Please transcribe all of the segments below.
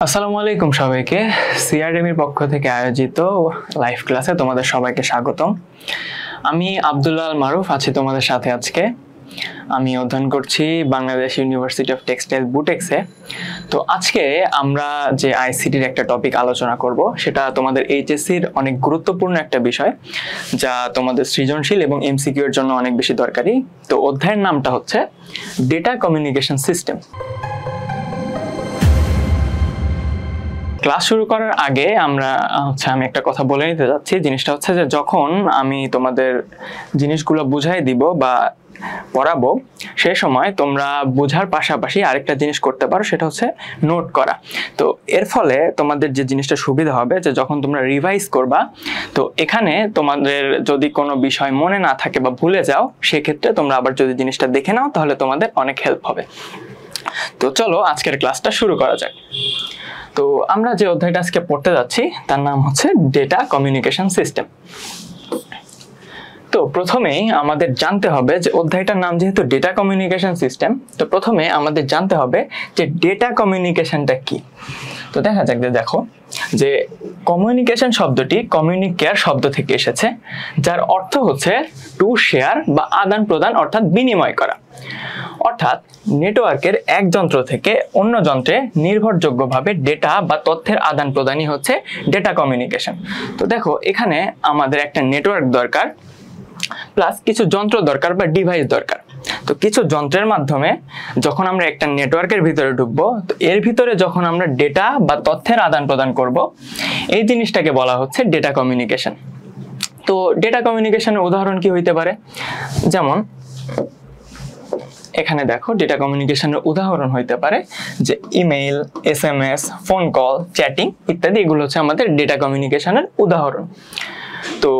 আসসালামু আলাইকুম সবাইকে। সিআরএমির পক্ষ থেকে আয়োজিত লাইভ ক্লাসে তোমাদের সবাইকে স্বাগতম। আমি আব্দুল্লাহ আল মারুফ আছি তোমাদের সাথে আজকে। আমি অধ্যয়ন করছি বাংলাদেশ ইউনিভার্সিটি অফ টেক্সটাইল বুটেক্সে। তো আজকে আমরা যে আইসিটির একটা টপিক আলোচনা করব সেটা তোমাদের এইচএসসির অনেক গুরুত্বপূর্ণ একটা বিষয়, যা তোমাদের সৃজনশীল এবং এমসিকিউ এর জন্য অনেক বেশি দরকারি। তো অধ্যায়ের নামটা হচ্ছে ডেটা কমিউনিকেশন সিস্টেম। ক্লাস শুরু করার আগে আমি একটা কথা বলে নিতে যাচ্ছি। জিনিসটা হচ্ছে যে যখন আমি তোমাদের জিনিসগুলো বুঝাই দিব বা পড়াবো, সেই সময় তোমরা বোঝার পাশাপাশি আরেকটা জিনিস করতে পারো, সেটা হচ্ছে নোট করা। তো এর ফলে তোমাদের যে জিনিসটা সুবিধা হবে যে যখন তোমরা রিভাইজ করবা, তো এখানে তোমাদের যদি কোনো বিষয় মনে না থাকে বা ভুলে যাও, সেক্ষেত্রে তোমরা আবার যদি জিনিসটা দেখে নাও তাহলে তোমাদের অনেক হেল্প হবে। তো চলো আজকের ক্লাসটা শুরু করা যাক। তো আমরা যে অধ্যায়টা আজকে পড়তে যাচ্ছি তার নাম হচ্ছে ডেটা কমিউনিকেশন সিস্টেম। তো প্রথমেই আমাদের জানতে হবে যে অধ্যায়টার নাম যেহেতু ডেটা কমিউনিকেশন সিস্টেম, তো প্রথমে আমাদের জানতে হবে যে ডেটা কমিউনিকেশনটা কি। তো দেখা যাক যে দেখো যে কমিউনিকেশন শব্দটি কমিউনিকেয়ার শব্দ থেকে এসেছে, যার অর্থ হচ্ছে টু শেয়ার বা আদান প্রদান অর্থাৎ বিনিময় করা। অর্থাৎ নেটওয়ার্কের এক যন্ত্র থেকে অন্য যন্ত্রে নির্ভরযোগ্যভাবে ডেটা বা তথ্যের আদান প্রদানই হচ্ছে ডেটা কমিউনিকেশন। তো দেখো এখানে আমাদের একটা নেটওয়ার্ক দরকার, প্লাস কিছু যন্ত্র দরকার বা ডিভাইস দরকার। তো কিছু যন্ত্রের মাধ্যমে যখন আমরা একটা নেটওয়ার্কের ভিতরে ঢুকবো, তো এর ভিতরে যখন আমরা ডেটা বা তথ্যের আদান প্রদান করব, এই জিনিসটাকে বলা হচ্ছে ডেটা কমিউনিকেশন। তো ডেটা কমিউনিকেশনের উদাহরণ কি হইতে পারে? যেমন এখানে দেখো ডেটা কমিউনিকেশনের উদাহরণ হইতে পারে যে email, SMS, phone call, chatting ইত্যাদি। এগুলো হচ্ছে আমাদের ডেটা কমিউনিকেশনের উদাহরণ। তো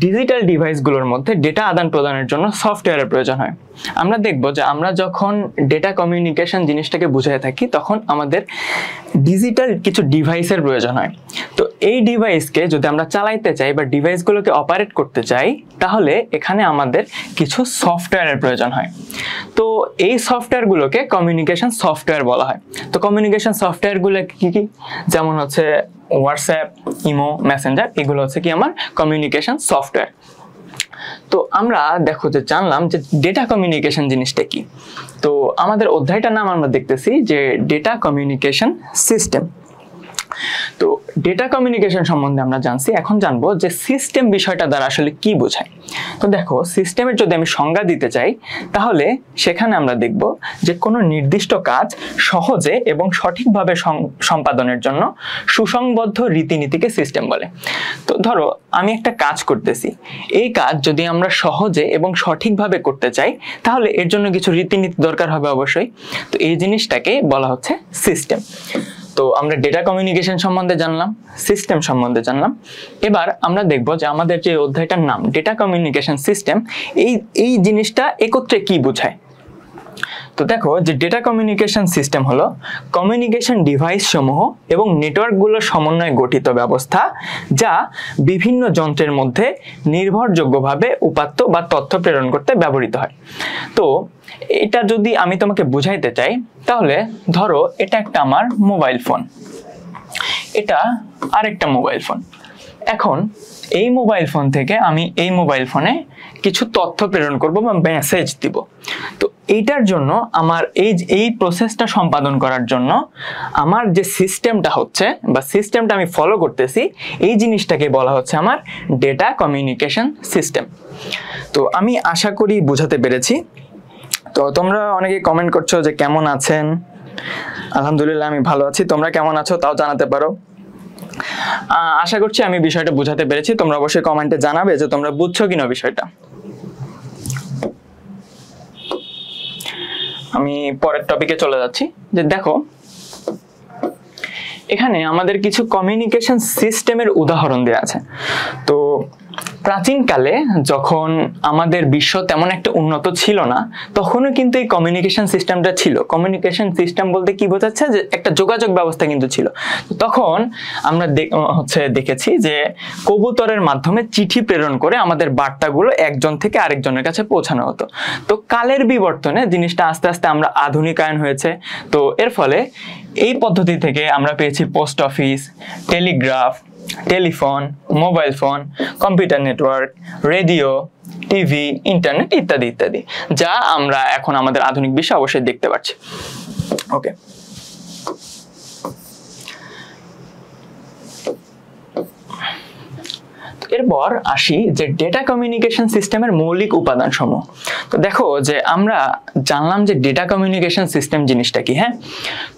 ডিজিটাল ডিভাইসগুলোর মধ্যে ডেটা আদান প্রদানের জন্য সফটওয়্যারের প্রয়োজন হয়। আমরা দেখব যে আমরা যখন ডেটা কমিউনিকেশন জিনিসটাকে বুঝাই থাকি, তখন আমাদের ডিজিটাল কিছু ডিভাইসের প্রয়োজন হয়। তো এই ডিভাইসকে যদি আমরা চালাইতে চাই বা ডিভাইসগুলোকে অপারেট করতে চাই, তাহলে এখানে আমাদের কিছু সফটওয়্যারের প্রয়োজন হয়। তো এই সফটওয়্যারগুলোকে কমিউনিকেশন সফটওয়্যার বলা হয়। তো কমিউনিকেশন সফটওয়্যারগুলো কি কি? যেমন হচ্ছে হোয়াটসঅ্যাপ, ইমো, মেসেঞ্জার, এগুলো হচ্ছে কি আমার কমিউনিকেশন সফটওয়্যার। তো আমরা দেখো যে জানলাম যে ডেটা কমিউনিকেশন জিনিসটা কি। তো আমাদের অধ্যায়টার নাম আমরা দেখতেছি যে ডেটা কমিউনিকেশন সিস্টেম। তো ডেটা কমিউনিকেশন সম্বন্ধে আমরা জানছি, এখন জানবো যে সিস্টেম বিষয়টা দ্বারা আসলে কি বোঝায়। তো দেখো সিস্টেমের যদি আমি সংজ্ঞা দিতে চাই, তাহলে সেখানে আমরা দেখব যে কোনো নির্দিষ্ট কাজ সহজে এবং সঠিকভাবে সম্পাদনের জন্য সুসংবদ্ধ রীতিনীতিকে সিস্টেম বলে। তো ধরো আমি একটা কাজ করতেছি, এই কাজ যদি আমরা সহজে এবং সঠিকভাবে করতে চাই, তাহলে এর জন্য কিছু রীতিনীতি দরকার হবে অবশ্যই। তো এই জিনিসটাকে বলা হচ্ছে সিস্টেম। তো আমরা ডেটা কমিউনিকেশন সম্বন্ধে জানলাম, সিস্টেম সম্বন্ধে জানলাম। এবার আমরা দেখব যে আমাদের যে অধ্যায়টার নাম ডেটা কমিউনিকেশন সিস্টেম, এই জিনিসটা একত্রে কি বোঝায়। তো দেখো যে ডেটা কমিউনিকেশন সিস্টেম হলো কমিউনিকেশন ডিভাইস সমূহ এবং নেটওয়ার্কগুলোর সমন্বয়ে গঠিত ব্যবস্থা, যা বিভিন্ন যন্ত্রের মধ্যে নির্ভরযোগ্যভাবে উপাত্ত বা তথ্য প্রেরণ করতে ব্যবহৃত হয়। তো এটা যদি আমি তোমাকে বুঝাইতে চাই, তাহলে ধরো এটা একটা আমার মোবাইল ফোন, এটা আরেকটা মোবাইল ফোন। এখন এই মোবাইল ফোন থেকে আমি এই মোবাইল ফোনে কিছু তথ্য প্রেরণ করব বা মেসেজ দিব। তো এইটার জন্য আমার এই প্রসেসটা সম্পাদন করার জন্য আমার যে সিস্টেমটা হচ্ছে বা সিস্টেমটা আমি ফলো করতেছি, এই জিনিসটাকে বলা হচ্ছে আমার ডেটা কমিউনিকেশন সিস্টেম। তো আমি আশা করি বোঝাতে পেরেছি। তো তোমরা অনেকে কমেন্ট করছো যে কেমন আছেন। আলহামদুলিল্লাহ আমি ভালো আছি, তোমরা কেমন আছো তাও জানাতে পারো। আশা করছি আমি বিষয়টা বোঝাতে পেরেছি। তোমরা অবশ্যই কমেন্টে জানাবে যে তোমরা বুঝছো কিনা বিষয়টা। আমি পরের টপিকে চলে যাচ্ছি। যে দেখো এখানে আমাদের কিছু কমিউনিকেশন সিস্টেমের উদাহরণ দেওয়া আছে। তো প্রাচীনকালে যখন আমাদের বিশ্ব তেমন একটা উন্নত ছিল না, তখনও কিন্তু এই কমিউনিকেশন সিস্টেমটা ছিল। কমিউনিকেশন সিস্টেম বলতে কি বোঝাচ্ছে, যে একটা যোগাযোগ ব্যবস্থা কিন্তু ছিল। তখন আমরা দেখেছি যে কবুতরের মাধ্যমে চিঠি প্রেরণ করে আমাদের বার্তাগুলো একজন থেকে আরেকজনের কাছে পৌঁছানো হতো। তো কালের বিবর্তনে জিনিসটা আস্তে আস্তে আমরা আধুনিকায়ন হয়েছে। তো এর ফলে এই পদ্ধতি থেকে আমরা পেয়েছি post office, Telegraph, telephone, mobile phone, computer network, radio, TV, internet ইত্যাদি ইত্যাদি, যা আমরা এখন আমাদের আধুনিক বিশ্বে অবশ্যই দেখতে পাচ্ছি। ওকে, এরপর আসি যে ডেটা কমিউনিকেশন সিস্টেমের মৌলিক উপাদান সমূহ। তো দেখো যে আমরা জানলাম যে ডেটা কমিউনিকেশন সিস্টেম জিনিসটা কি। হ্যাঁ,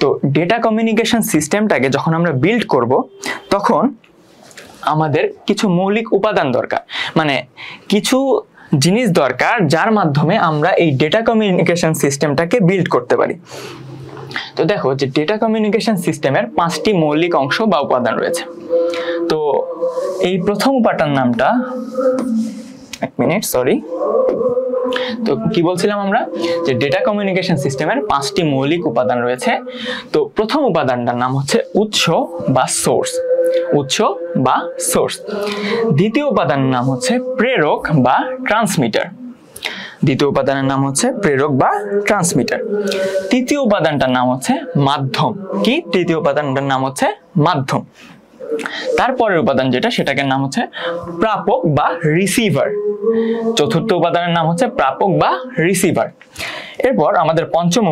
তো ডেটা কমিউনিকেশন সিস্টেমটাকে যখন আমরা বিল্ড করব, তখন আমাদের কিছু মৌলিক উপাদান দরকার, মানে কিছু জিনিস দরকার যার মাধ্যমে আমরা এই ডেটা কমিউনিকেশন সিস্টেমটাকে বিল্ড করতে পারি। তো দেখো যে ডেটা কমিউনিকেশন সিস্টেমের 5টি মৌলিক অংশ বা উপাদান রয়েছে। তো এই প্রথম উপাদান নামটা, এক মিনিট, সরি, তো কি বলছিলাম আমরা, যে ডেটা কমিউনিকেশন সিস্টেমের 5টি মৌলিক উপাদান রয়েছে। তো প্রথম উপাদানটার নাম হচ্ছে উৎস বা সোর্স, উৎস বা সোর্স। দ্বিতীয় উপাদানের নাম হচ্ছে প্রেরক বা ট্রান্সমিটার, দ্বিতীয় উপাদানের নাম হচ্ছে প্রেরক বা ট্রান্সমিটার। তৃতীয় উপাদানটার নাম হচ্ছে মাধ্যম। কি? তৃতীয় উপাদানটার নাম হচ্ছে মাধ্যম। তারপরের উপাদান যেটা, সেটাকে নাম হচ্ছে প্রাপক বা রিসিভার। চতুর্থ উপাদানের নাম হচ্ছে প্রাপক বা রিসিভার। এরপর আমাদের পঞ্চম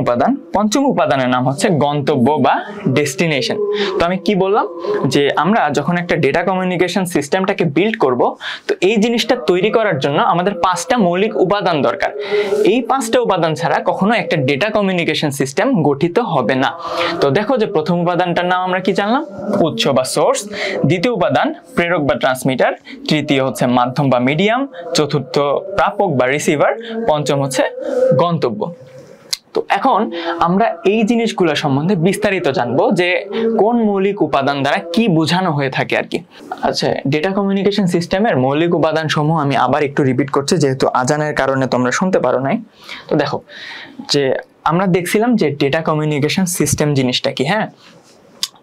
উপাদানের নাম হচ্ছে গন্তব্য বা ডেস্টিনেশন। তো আমি কি বললাম, যে আমরা যখন একটা ডেটা কমিউনিকেশন সিস্টেমটাকে বিল্ড করব, তো এই জিনিসটা তৈরি করার জন্য আমাদের 5টা মৌলিক উপাদান দরকার। এই 5টা উপাদান ছাড়া কখনো একটা ডেটা কমিউনিকেশন সিস্টেম গঠিত হবে না। তো দেখো যে প্রথম উপাদানটার নাম আমরা কি জানলাম, উৎস বা সোর্স। দ্বিতীয় উপাদান প্রেরক বা ট্রান্সমিটার। তৃতীয় হচ্ছে মাধ্যম বা মিডিয়াম। চতুর্থ প্রাপক বা রিসিভার। পঞ্চম হচ্ছে গন্তব্য। তো এখন আমরা এই জিনিসগুলো সম্বন্ধে বিস্তারিত জানবো, যে কোন মৌলিক উপাদান দ্বারা কি বোঝানো হয়ে থাকে আর কি। আচ্ছা, ডেটা কমিউনিকেশন সিস্টেমের মৌলিক উপাদান সমূহ আমি আবার একটু রিপিট করছি, যেহেতু আজানের কারণে তোমরা শুনতে পারো নাই। তো দেখো যে আমরা দেখছিলাম যে ডেটা কমিউনিকেশন সিস্টেম জিনিসটা কি। হ্যাঁ,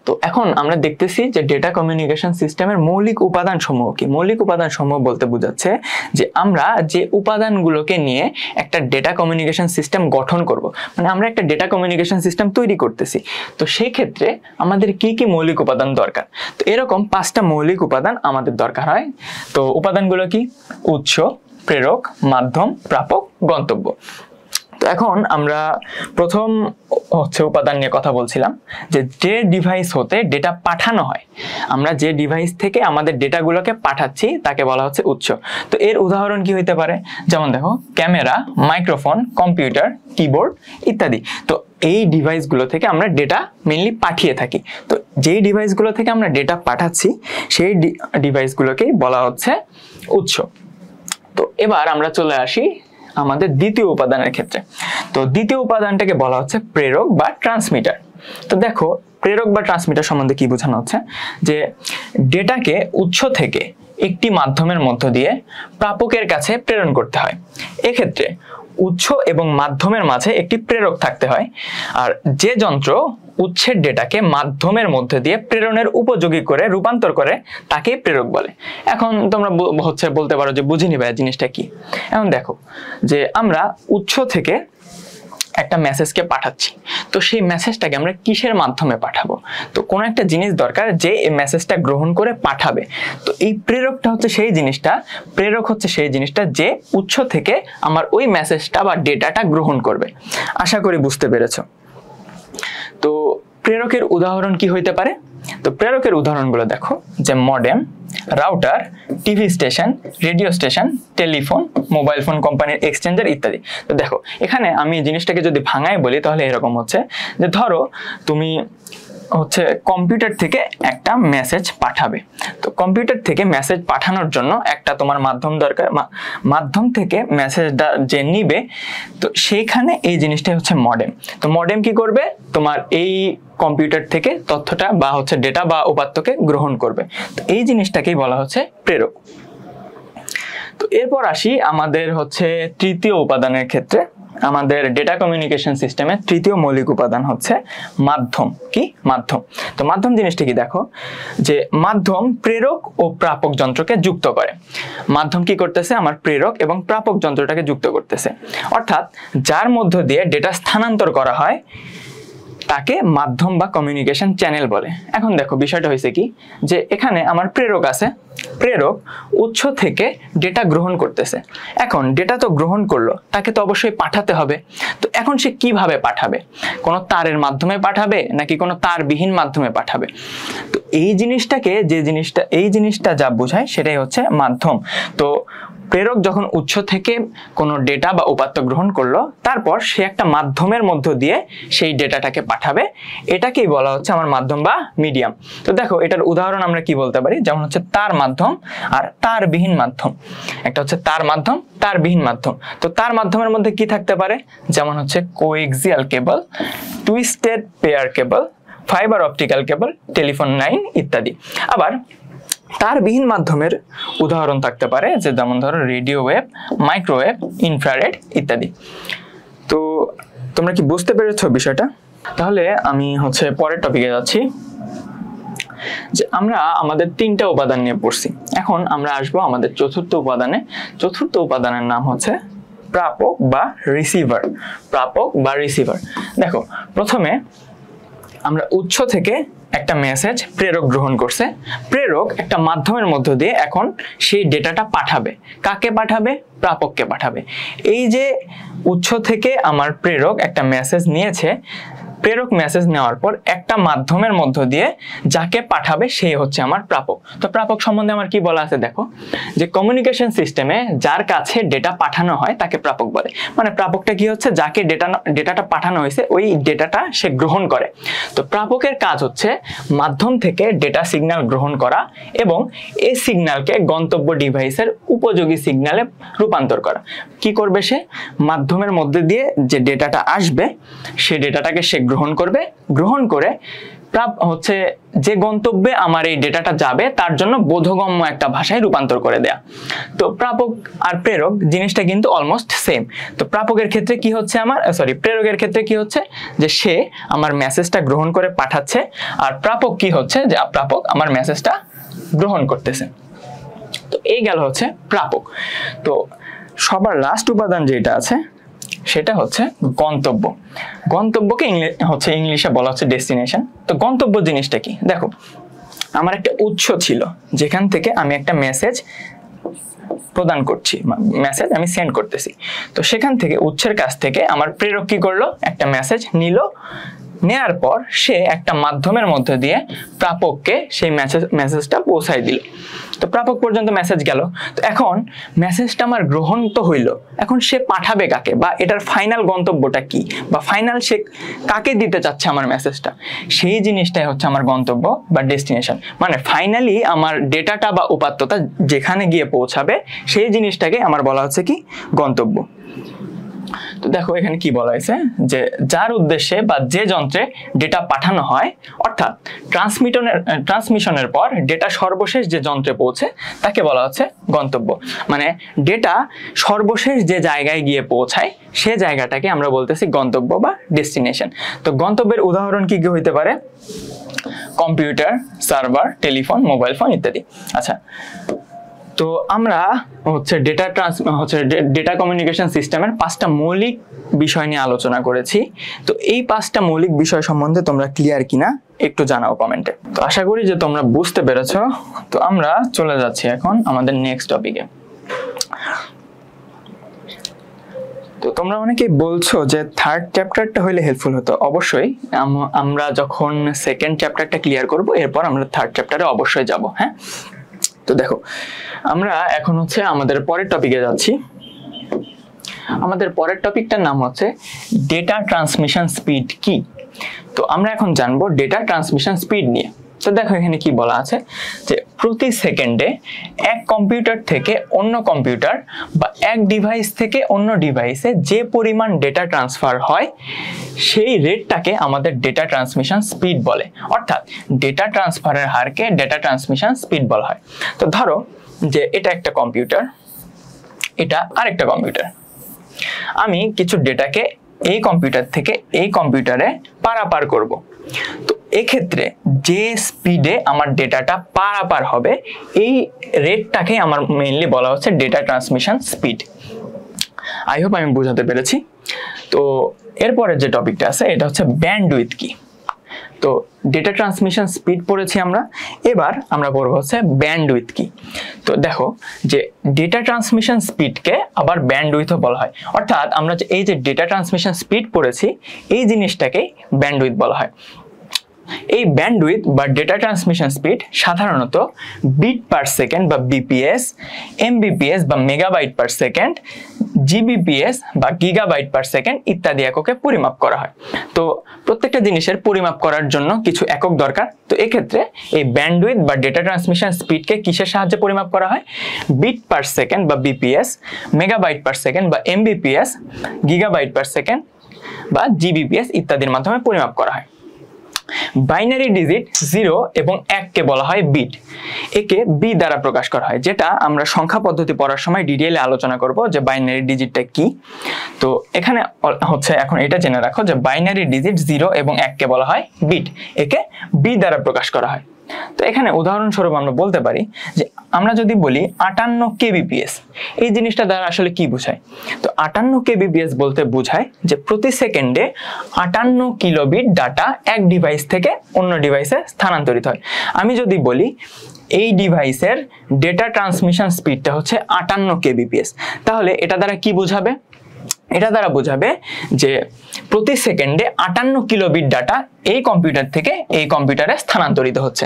তো এখন আমরা দেখতেছি যে ডেটা কমিউনিকেশন সিস্টেমের মৌলিক উপাদান সমূহ কি। মৌলিক উপাদান সমূহ বলতে বোঝাচ্ছে যে আমরা যে উপাদানগুলোকে নিয়ে একটা ডেটা কমিউনিকেশন সিস্টেম গঠন করব, মানে আমরা একটা ডেটা কমিউনিকেশন সিস্টেম তৈরি করতেছি। তো সেই ক্ষেত্রে আমাদের কি কি মৌলিক উপাদান দরকার, তো এরকম 5টা মৌলিক উপাদান আমাদের দরকার হয়। তো উপাদানগুলো কি? উৎস, প্রেরক, মাধ্যম, প্রাপক, গন্তব্য। তো এখন আমরা প্রথম উপাদান নিয়ে কথা বলছিলাম, যে ডিভাইস হতে ডেটা পাঠানো হয়, আমরা যে ডিভাইস থেকে আমাদের ডেটাগুলোকে পাঠাচ্ছি তাকে বলা হচ্ছে উৎস। তো এর উদাহরণ কি হইতে পারে, যেমন দেখো ক্যামেরা, মাইক্রোফোন, কম্পিউটার, কিবোর্ড ইত্যাদি। তো এই ডিভাইসগুলো থেকে আমরা ডেটা মেইনলি পাঠিয়ে থাকি। তো যেই ডিভাইসগুলো থেকে আমরা ডেটা পাঠাচ্ছি সেই ডিভাইসগুলোকেই বলা হচ্ছে উৎস। তো এবার আমরা চলে আসি আমাদের দ্বিতীয় উপাদানের ক্ষেত্রে। তো দ্বিতীয় উপাদানটাকে বলা হচ্ছে প্রেরক বা ট্রান্সমিটার। তো দেখো প্রেরক বা ট্রান্সমিটার সম্বন্ধে কি বোঝানো হচ্ছে, যে ডেটাকে উৎস থেকে একটি মাধ্যমের মধ্য দিয়ে প্রাপকের কাছে প্রেরণ করতে হয়। এক্ষেত্রে উৎস এবং মাধ্যমের মাঝে একটি প্রেরক থাকতে হয়, আর যে যন্ত্র উৎসের ডেটাকে মাধ্যমের মধ্যে দিয়ে প্রেরণের উপযোগী করে রূপান্তর করে তাকে প্রেরক বলে। এখন তোমরা বলতে পারো যে বুঝিনি ভাই জিনিসটা কি। এখন দেখো যে আমরা উৎস থেকে একটা মেসেজকে পাঠাচ্ছি, তো সেই মেসেজটাকে আমরা কিসের মাধ্যমে পাঠাবো, তো কোনো একটা জিনিস দরকার যে এই মেসেজটা গ্রহণ করে পাঠাবে। তো এই প্রেরকটা হচ্ছে সেই জিনিসটা, প্রেরক হচ্ছে সেই জিনিসটা যে উৎস থেকে আমার ওই মেসেজটা বা ডেটাটা গ্রহণ করবে। আশা করি বুঝতে পেরেছো। তো প্রেরকের উদাহরণ কি হইতে পারে, তো প্রেরকের উদাহরণগুলো দেখো, যে modem, router, TV station, radio station, telephone, mobile phone কোম্পানির এক্সচেঞ্জার ইত্যাদি। তো দেখো এখানে আমি জিনিসটাকে যদি ভাঙায় বলি তাহলে এরকম হচ্ছে, যে ধরো তুমি কম্পিউটার থেকে একটা মেসেজ পাঠাবে। তো কম্পিউটার থেকে মেসেজ পাঠানোর জন্য একটা তোমার মাধ্যম দরকার, মাধ্যম থেকে মেসেজটা যে নিবে, তো সেইখানে এই জিনিসটাই হচ্ছে মডেম। তো মডেম কি করবে, তোমার এই কম্পিউটার থেকে তথ্যটা বা ডেটা বা উপাত্তকে গ্রহণ করবে। তো এই জিনিসটাকেই বলা হচ্ছে প্রেরক। তো এরপর আসি আমাদের হচ্ছে তৃতীয় উপাদানের ক্ষেত্রে। আমাদের ডেটা কমিউনিকেশন সিস্টেমের তৃতীয় মৌলিক উপাদান হচ্ছে মাধ্যম। কি মাধ্যম? তো মাধ্যম জিনিসটা কি দেখো, যে মাধ্যম প্রেরক ও প্রাপক যন্ত্রকে যুক্ত করে। মাধ্যম কি করতেছে? আমার প্রেরক এবং প্রাপক যন্ত্রটাকে যুক্ত করতেছে, অর্থাৎ যার মধ্য দিয়ে ডেটা স্থানান্তর করা হয় তাকে মাধ্যম বা কমিউনিকেশন চ্যানেল বলে। এখন দেখো বিষয়টা হয়েছে কি, যে এখানে আমার প্রেরক আছে, প্রেরক উৎস থেকে ডেটা গ্রহণ করতেছে। এখন ডেটা তো গ্রহণ করলো, তাকে তো অবশ্যই পাঠাতে হবে। তো এখন সে কিভাবে পাঠাবে? কোনো তারের মাধ্যমে পাঠাবে নাকি কোনো তারবিহীন মাধ্যমে পাঠাবে? তো এই জিনিসটা যা বোঝায় সেটাই হচ্ছে মাধ্যম। তো প্রেরক যখন উৎস থেকে কোনো ডেটা বা উপাত্ত গ্রহণ করলো, তারপর সে একটা মাধ্যমের মধ্য দিয়ে সেই ডেটাটাকে পাঠাবে, এটাকেই বলা হচ্ছে আমার মাধ্যম বা মিডিয়াম। তো দেখো এটার উদাহরণ আমরা কি বলতে পারি, যেমন হচ্ছে তার মাধ্যম আর তারবিহীন মাধ্যম। একটা হচ্ছে তার মাধ্যম, তারবিহীন মাধ্যম। তো তার মাধ্যমের মধ্যে কি থাকতে পারে, যেমন হচ্ছে coaxial cable, twisted pair cable, fibre optical কেবল, টেলিফোন লাইন ইত্যাদি। আবার তারবিহীন মাধ্যমের উদাহরণ থাকতে পারে, যে যেমন ধরো রেডিও ওয়েভ, মাইক্রোওয়েভ, ইনফ্রারেড ইত্যাদি। তো তোমরা কি বুঝতে পেরেছো বিষয়টা? তাহলে আমি হচ্ছে পরের টপিকে যাচ্ছি, যে আমরা আমাদের তিনটা উপাদান নিয়ে পড়ছি। এখন আমরা আসবো আমাদের চতুর্থ উপাদানে। চতুর্থ উপাদানের নাম হচ্ছে প্রাপক বা রিসিভার। প্রাপক বা রিসিভার। দেখো প্রথমে আমরা উৎস থেকে একটা মেসেজ প্রেরক গ্রহণ করছে, প্রেরক একটা মাধ্যমের মধ্য দিয়ে এখন সেই ডেটাটা পাঠাবে। কাকে পাঠাবে? প্রাপককে পাঠাবে। এই যে উৎস থেকে আমার প্রেরক একটা মেসেজ নিয়েছে, প্রেরক মেসেজ নেওয়ার পর একটা মাধ্যমের মধ্য দিয়ে যাকে পাঠাবে সে হচ্ছে আমার প্রাপক। তো প্রাপক সম্বন্ধে আমার কি বলা আছে দেখো, যে কমিউনিকেশন সিস্টেমে যার কাছে ডেটা পাঠানো হয় তাকে প্রাপক বলে। মানে প্রাপকটা কি হচ্ছে, যাকে ডেটাটা পাঠানো হয়েছে ওই ডেটাটা সে গ্রহণ করে। তো প্রাপকের কাজ হচ্ছে মাধ্যম থেকে ডেটা সিগন্যাল গ্রহণ করা এবং এই সিগন্যালকে গন্তব্য ডিভাইসের উপযোগী সিগন্যালে রূপান্তর করা। কি করবে সে? মাধ্যমের মধ্যে দিয়ে যে ডেটাটা আসবে সে ডেটাটাকে সে গ্রহণ করবে, গ্রহণ করে হচ্ছে যে গন্তব্যে আমার এই ডেটাটা যাবে তার জন্য বোধগম্য একটা ভাষায় রূপান্তর করে দেয়া। তো প্রাপক আর প্রেরক জিনিসটা কিন্তু অলমোস্ট সেম। তো প্রাপকের ক্ষেত্রে কি হচ্ছে, প্রেরকের ক্ষেত্রে কি হচ্ছে, যে সে আমার মেসেজটা গ্রহণ করে পাঠাচ্ছে, আর প্রাপক কি হচ্ছে, যে প্রাপক আমার মেসেজটা গ্রহণ করতেছে। তো এই গেল হচ্ছে প্রাপক। তো সবার লাস্ট উপাদান যেটা আছে সেটা হচ্ছে গন্তব্য। গন্তব্যকে ইংলিশে বলা হচ্ছে ডেস্টিনেশন। তো গন্তব্য জিনিসটা কি দেখো, আমার একটা উৎস ছিল যেখান থেকে আমি একটা মেসেজ প্রদান করছি, মেসেজ আমি সেন্ড করতেছি। তো সেখান থেকে উৎসের কাছ থেকে আমার প্রেরক কি করলো, একটা মেসেজ নিল, নেয়ার পর সে একটা মাধ্যমের মধ্যে দিয়ে প্রাপককে সেই মেসেজটা পৌঁছায় দিল। তো প্রাপক পর্যন্ত মেসেজ গেল। তো এখন মেসেজটা আমার গ্রহণ তো হইল, এখন সে পাঠাবে কাকে, বা এটার ফাইনাল গন্তব্যটা কি, বা ফাইনাল সে কাকে দিতে চাচ্ছে আমার মেসেজটা, সেই জিনিসটাই হচ্ছে আমার গন্তব্য বা ডেস্টিনেশন। মানে ফাইনালি আমার ডেটাটা বা উপাত্তটা যেখানে গিয়ে পৌঁছাবে সেই জিনিসটাকে আমার বলা হচ্ছে কি গন্তব্য। তো দেখো এখানে কি বলা হয়েছে, যে যার উদ্দেশ্যে বা যে যন্ত্রে ডেটা পাঠানো হয়, অর্থাৎ ট্রান্সমিশনের পর ডেটা সর্বশেষ যে যন্ত্রে পৌঁছে তাকে বলা হচ্ছে গন্তব্য। মানে ডেটা সর্বশেষ যে জায়গায় গিয়ে পৌঁছায় সে জায়গাটাকে আমরা বলতেছি গন্তব্য বা ডেস্টিনেশন। তো গন্তব্যের উদাহরণ কি কি হইতে পারে? Computer, server, telephone, mobile phone ইত্যাদি। আচ্ছা, তো আমরা হচ্ছে ডেটা কমিউনিকেশন সিস্টেমের 5টা মৌলিক বিষয় নিয়ে আলোচনা করেছি। তো এই 5টা মৌলিক বিষয় সম্বন্ধে তোমরা ক্লিয়ার কিনা একটু জানাও কমেন্টে। তো আশা করি যে তোমরা বুঝতে পেরেছো। তো আমরা চলে যাচ্ছি এখন আমাদের নেক্সট টপিকে। তো তোমরা অনেকেই বলছো যে থার্ড চ্যাপ্টারটা হইলে হেল্পফুল হতো। অবশ্যই আমরা যখন সেকেন্ড চ্যাপ্টারটা ক্লিয়ার করব এরপর আমরা থার্ড চ্যাপ্টারে অবশ্যই যাব। হ্যাঁ, তো দেখো আমরা এখন হচ্ছে আমাদের পরের টপিকে যাচ্ছি। আমাদের পরের টপিকটার নাম হচ্ছে ডেটা ট্রান্সমিশন স্পিড কি। তো আমরা এখন জানবো ডেটা ট্রান্সমিশন স্পিড নিয়ে। তো দেখো এখানে কি বলা আছে, যে প্রতি সেকেন্ডে এক কম্পিউটার থেকে অন্য কম্পিউটার বা এক ডিভাইস থেকে অন্য ডিভাইসে যে পরিমাণ ডেটা ট্রান্সফার হয় সেই রেটটাকে আমাদের ডেটা ট্রান্সমিশন স্পিড বলে। অর্থাৎ ডেটা ট্রান্সফারের হারকে ডেটা ট্রান্সমিশন স্পিড বলা হয়। তো ধরো যে এটা একটা কম্পিউটার, এটা আরেকটা কম্পিউটার। আমি কিছু ডেটাকে এই কম্পিউটার থেকে এই কম্পিউটারে পারাপার করব। তো এক্ষেত্রে যে স্পিডে আমার ডেটাটা পারাপার হবে এই রেটটাকে আমার মেইনলি বলা হচ্ছে data transmission speed. I hope আমি বোঝাতে পেরেছি। তো এরপরে যে টপিকটা আছে এটা হচ্ছে ব্যান্ডউইথ কি। তো ডেটা ট্রান্সমিশন স্পিড পড়েছি আমরা, এবার আমরা পড়বো হচ্ছে ব্যান্ডউইথ কি। তো দেখো যে ডেটা ট্রান্সমিশন স্পিডকে আবার ব্যান্ডউইথও বলা হয়, অর্থাৎ আমরা যে এই যে ডেটা ট্রান্সমিশন স্পিড পড়েছি এই জিনিসটাকেই ব্যান্ডউইথ বলা হয়। এই ব্যান্ডউইথ বা ডেটা ট্রান্সমিশন স্পিড সাধারণত বিট পার সেকেন্ড বা বিপিএস, এমবিপিএস বা মেগাবাইট পার সেকেন্ড, জিবিপিএস বা গিগাবাইট পার সেকেন্ড ইত্যাদি এককে পরিমাপ করা হয়। তো প্রত্যেকটা জিনিসের পরিমাপ করার জন্য কিছু একক দরকার। তো এক্ষেত্রে এই ব্যান্ডউইথ বা ডেটা ট্রান্সমিশন স্পিডকে কিসের সাহায্যে পরিমাপ করা হয়? বিট পার সেকেন্ড বা বিপিএস, মেগাবাইট পার সেকেন্ড বা এমবিপিএস, গিগাবাইট পার সেকেন্ড বা জিবিপিএস ইত্যাদির মাধ্যমে পরিমাপ করা হয়। বাইনারি ডিজিট 0 এবং 1 কে বলা হয় বিট। একে বি দ্বারা প্রকাশ করা হয়, যেটা আমরা সংখ্যা পদ্ধতি পড়ার সময় ডিটেইলে আলোচনা করব যে বাইনারি ডিজিটটা কি। তো এখানে হচ্ছে এখন এটা জেনে রাখো যে বাইনারি ডিজিট 0 এবং 1 কে বলা হয় বিট, একে বি দ্বারা প্রকাশ করা হয়। তো এখানে উদাহরণস্বরূপ আমরা বলতে পারি যে আমরা যদি বলি 58 কেবিপিএস, এই জিনিসটা দ্বারা আসলে কি বোঝায়? তো 58 কেবিপিএস বলতে বোঝায় যে প্রতি সেকেন্ডে 58 কিলোবিট ডাটা এক ডিভাইস থেকে অন্য ডিভাইসে স্থানান্তরিত হয়। আমি যদি বলি এই ডিভাইসের ডেটা ট্রান্সমিশন স্পিডটা হচ্ছে 58 কেবিপিএস, তাহলে এটা দ্বারা কি বোঝাবে? এটা দ্বারা বোঝাবে যে প্রতি সেকেন্ডে 58 কিলোবিট ডাটা এই কম্পিউটার থেকে এই কম্পিউটারে স্থানান্তরিত হচ্ছে।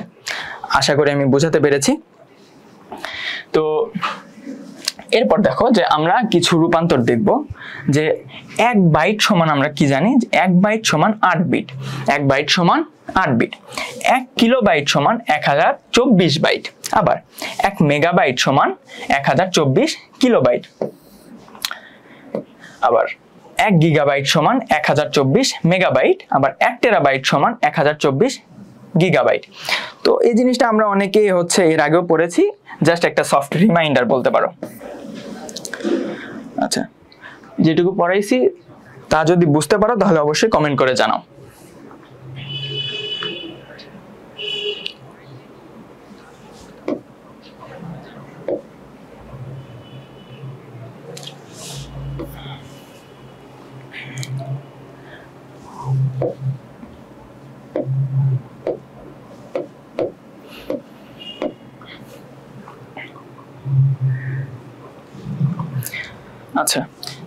আশা করি আমি বোঝাতে পেরেছি। তো এরপর দেখো যে আমরা কিছু রূপান্তর দেখব যে 1 বাইট সমান আমরা কি জানি, 1 বাইট সমান 8 বিট, 1 বাইট সমান 8 বিট, 1 কিলোবাইট সমান 1024 বাইট, আবার 1 মেগাবাইট সমান 1024 কিলোবাইট, আবার 1 গিগাবাইট সমান 1024 মেগাবাইট, আবার 1 টেরাবাইট সমান 1024 গিগাবাইট। তো এই জিনিসটা আমরা অনেকেই হচ্ছে এর আগেও পড়েছি, জাস্ট একটা সফট রিমাইন্ডার বলতে পারো। আচ্ছা, যেটুকু পড়াইছি তা যদি বুঝতে পারো তাহলে অবশ্যই কমেন্ট করে জানাও। আচ্ছা,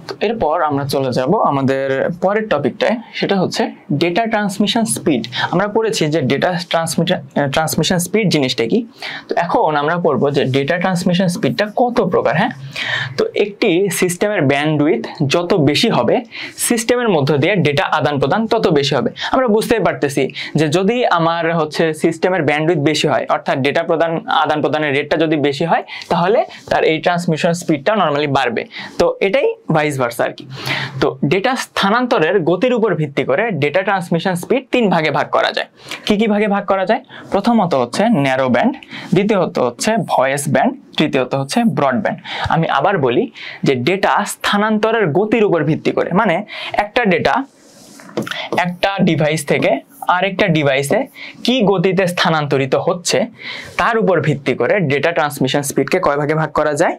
তো এরপর আমরা চলে যাব আমাদের পরের টপিকটায়, সেটা হচ্ছে ডেটা ট্রান্সমিশন স্পিড। আমরা পড়েছি যে ডেটা ট্রান্সমিশন স্পিড জিনিসটা কি। তো এখন আমরা পড়বো যে ডেটা ট্রান্সমিশন স্পিডটা কত প্রকার। হ্যাঁ, তো একটি সিস্টেমের ব্যান্ডউইথ যত বেশি হবে সিস্টেমের মধ্য দিয়ে ডেটা আদান প্রদান তত বেশি হবে। আমরা বুঝতেই পারতেছি যে যদি আমার হচ্ছে সিস্টেমের ব্যান্ডউইথ বেশি হয়, অর্থাৎ ডেটা আদান প্রদানের রেটটা যদি বেশি হয়, তাহলে তার এই ট্রান্সমিশন স্পিডটা নর্মালি বাড়বে। তো এটাই ভাইস ভার্সা আর কি। তো ডেটা স্থানান্তরের গতির উপর ভিত্তি করে ডেটা ট্রান্সমিশন স্পিড 3 ভাগে ভাগ করা যায়। কি কি ভাগে ভাগ করা যায়? প্রথমত হচ্ছে ন্যারো ব্যান্ড, দ্বিতীয়ত হচ্ছে ভয়েস ব্যান্ড, তৃতীয়ত হচ্ছে ব্রডব্যান্ড। আমি আবার বলি যে ডেটা স্থানান্তরের গতির উপর ভিত্তি করে, মানে একটা ডেটা একটা ডিভাইস থেকে আরেকটা ডিভাইসে কি গতিতে স্থানান্তরিত হচ্ছে তার উপর ভিত্তি করে ডেটা ট্রান্সমিশন স্পিডকে কয় ভাগে ভাগ করা যায়?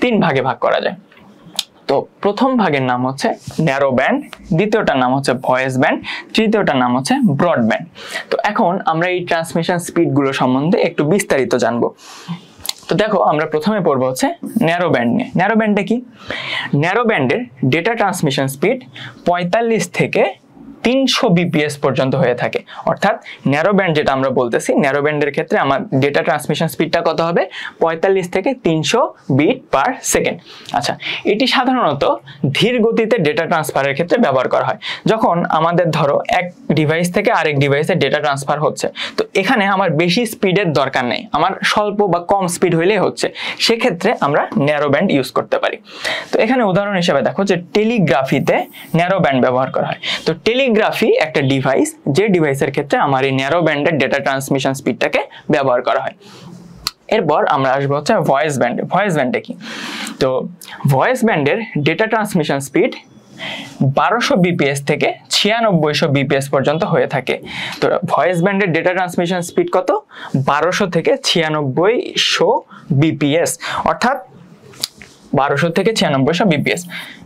3 ভাগে ভাগ করা যায়। তো প্রথম ভাগের নাম হচ্ছে ন্যারো ব্যান্ড, দ্বিতীয়টার নাম হচ্ছে ভয়েস ব্যান্ড, তৃতীয়টার নাম হচ্ছে ব্রডব্যান্ড। তো এখন আমরা এই ট্রান্সমিশন স্পিডগুলো সম্বন্ধে একটু বিস্তারিত জানবো। তো দেখো আমরা প্রথমে পড়বো হচ্ছে ন্যারো ব্যান্ড নিয়ে। ন্যারো ব্যান্ডটা কি? ন্যারো ব্যান্ডের ডেটা ট্রান্সমিশন স্পিড 45 থেকে 300 বিপিএস পর্যন্ত হয়ে থাকে। অর্থাৎ ন্যারো ব্যান্ড যেটা আমরা বলতেছি, ন্যারো ব্যান্ডের ক্ষেত্রে আমার ডেটা ট্রান্সমিশন স্পিডটা কত হবে? 45 থেকে 300 বিট পার সেকেন্ড। আচ্ছা, এটি সাধারণত ধীর গতিতে ডেটা ট্রান্সফারের ক্ষেত্রে ব্যবহার করা হয়। যখন আমাদের ধরো এক ডিভাইস থেকে আরেক ডিভাইসে ডেটা ট্রান্সফার হচ্ছে, তো এখানে আমার বেশি স্পিডের দরকার নেই, আমার স্বল্প বা কম স্পিড হইলেই হচ্ছে, সেক্ষেত্রে আমরা ন্যারো ব্যান্ড ইউজ করতে পারি। তো এখানে উদাহরণ হিসেবে দেখো যে টেলিগ্রাফিতে ন্যারো ব্যান্ড ব্যবহার করা হয়। তো টেলিগ্রাফি একটা ডিভাইস, যে ডিভাইসের ক্ষেত্রে আমার এই ন্যারো ব্যান্ডের ডেটা ট্রান্সমিশন স্পিডটাকে ব্যবহার করা হয়। এরপর আমরা আসবো হচ্ছে ভয়েস ব্যান্ড। ভয়েস ব্যান্ডে কি? তো ভয়েস ব্যান্ডের ডেটা ট্রান্সমিশন স্পিড 1200 বিপিএস থেকে 9600 বিপিএস পর্যন্ত হয়ে থাকে। তো ভয়েস ব্যান্ডের ডেটা ট্রান্সমিশন স্পিড কত? 1200 থেকে 9600 বিপিএস, অর্থাৎ 1200 থেকে 9600 বিপিএস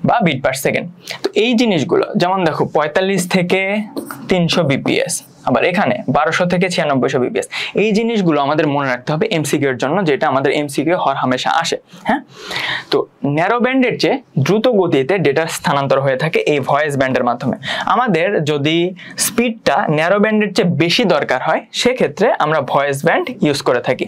বা বিট পার সেকেন্ড। তো এই জিনিসগুলো যেমন দেখো 45 থেকে 300 বিপিএস, আবার এখানে 1200 থেকে 9600 বিপিএস, এই জিনিসগুলো আমাদের মনে রাখতে হবে এমসিকিউ এর জন্য, যেটা আমাদের এমসিকিউ হর হামেশা আসে। হ্যাঁ, তো ন্যারো ব্যান্ডের চেয়ে দ্রুত গতিতে ডেটা স্থানান্তর হয়ে থাকে এই ভয়েস ব্যান্ডের মাধ্যমে। আমাদের যদি স্পিডটা ন্যারো ব্যান্ডের চেয়ে বেশি দরকার হয়, সেক্ষেত্রে আমরা ভয়েস ব্যান্ড ইউজ করে থাকি।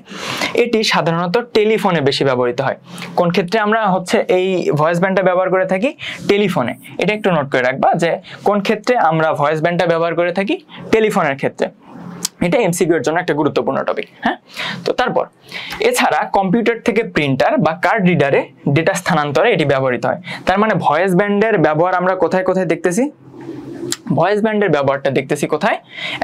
এটি সাধারণত টেলিফোনে বেশি ব্যবহৃত হয়। কোন ক্ষেত্রে আমরা হচ্ছে এই ভয়েস ব্যান্ডটা ব্যবহার করে থাকি? টেলিফোনে। এটা একটু নোট করে রাখবা যে কোন ক্ষেত্রে আমরা ভয়েস ব্যান্ডটা ব্যবহার করে থাকি? টেলিফোনের ক্ষেত্রে। এটা এমসিকিউ এর জন্য একটা গুরুত্বপূর্ণ টপিক। হ্যাঁ, তো তারপর এছাড়া কম্পিউটার থেকে প্রিন্টার বা কার্ড রিডারে ডেটা স্থানান্তরে এটি ব্যবহৃত হয়। তার মানে ভয়েস ব্যান্ডের ব্যবহার আমরা কোথায় কোথায় দেখতেছি? ভয়েস ব্যান্ডের ব্যবহারটা দেখতেছি কোথায়?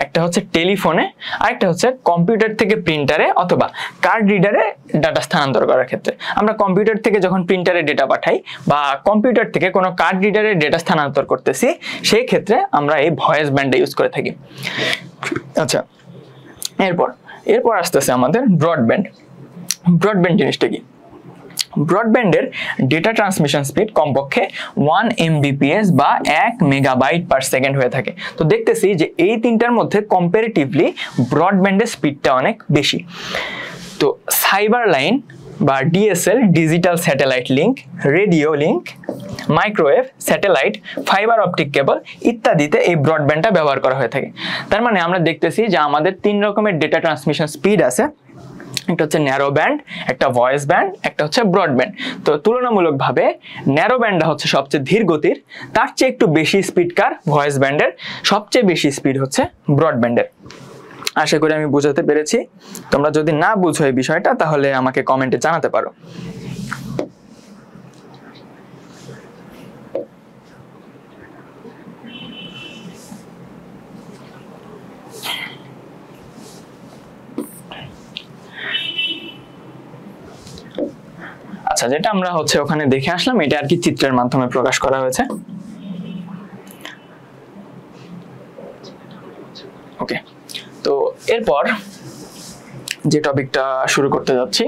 একটা হচ্ছে টেলিফোনে, আরেকটা হচ্ছে কম্পিউটার থেকে প্রিন্টারে অথবা কার্ড রিডারে ডাটা স্থানান্তর করার ক্ষেত্রে। আমরা কম্পিউটার থেকে যখন প্রিন্টারে ডেটা পাঠাই বা কম্পিউটার থেকে কোনো কার্ড রিডারে ডেটা স্থানান্তর করতেছি, সেই ক্ষেত্রে আমরা এই ভয়েস ব্যান্ডটা ইউজ করে থাকি। আচ্ছা, এরপর আসতেছে আমাদের ব্রডব্যান্ড। ব্রডব্যান্ড জিনিসটা কি? ব্রডব্যান্ডের ডেটা ট্রান্সমিশন স্পিড কমপক্ষে 1 এমবিপিএস বা 1 মেগাবাইট পার সেকেন্ড হয়ে থাকে। তো দেখতেছি যে এই তিনটার মধ্যে কম্পারেটিভলি ব্রডব্যান্ডের স্পিডটা অনেক বেশি। তো সাইবার লাইন বা DSL, digital satellite link, radio link, microwave, satellite, fibre optic cable ইত্যাদিতে এই ব্রডব্যান্ডটা ব্যবহার করা হয়ে থাকে। তার মানে আমরা দেখতেছি যে আমাদের 3 রকমের ডেটা ট্রান্সমিশন স্পিড আছে। একটা হচ্ছে ন্যারো ব্যান্ড, একটা ভয়েস ব্যান্ড, একটা হচ্ছে ব্রডব্যান্ড। তো তুলনামূলকভাবে ন্যারো ব্যান্ডটা হচ্ছে সবচেয়ে ধীর গতির, তার চেয়ে একটু বেশি স্পিড কার ভয়েস ব্যান্ডের, সবচেয়ে বেশি স্পিড হচ্ছে ব্রডব্যান্ডের। আশা করি আমি বোঝাতে পেরেছি। তোমরা যদি না বুঝো এই বিষয়টা, তাহলে আমাকে কমেন্টে জানাতে পারো। আচ্ছা, যেটা আমরা হচ্ছে ওখানে দেখে আসলাম, এটা আর কি চিত্রের মাধ্যমে প্রকাশ করা হয়েছে। ওকে, তো এরপর যে টপিকটা শুরু করতে যাচ্ছি,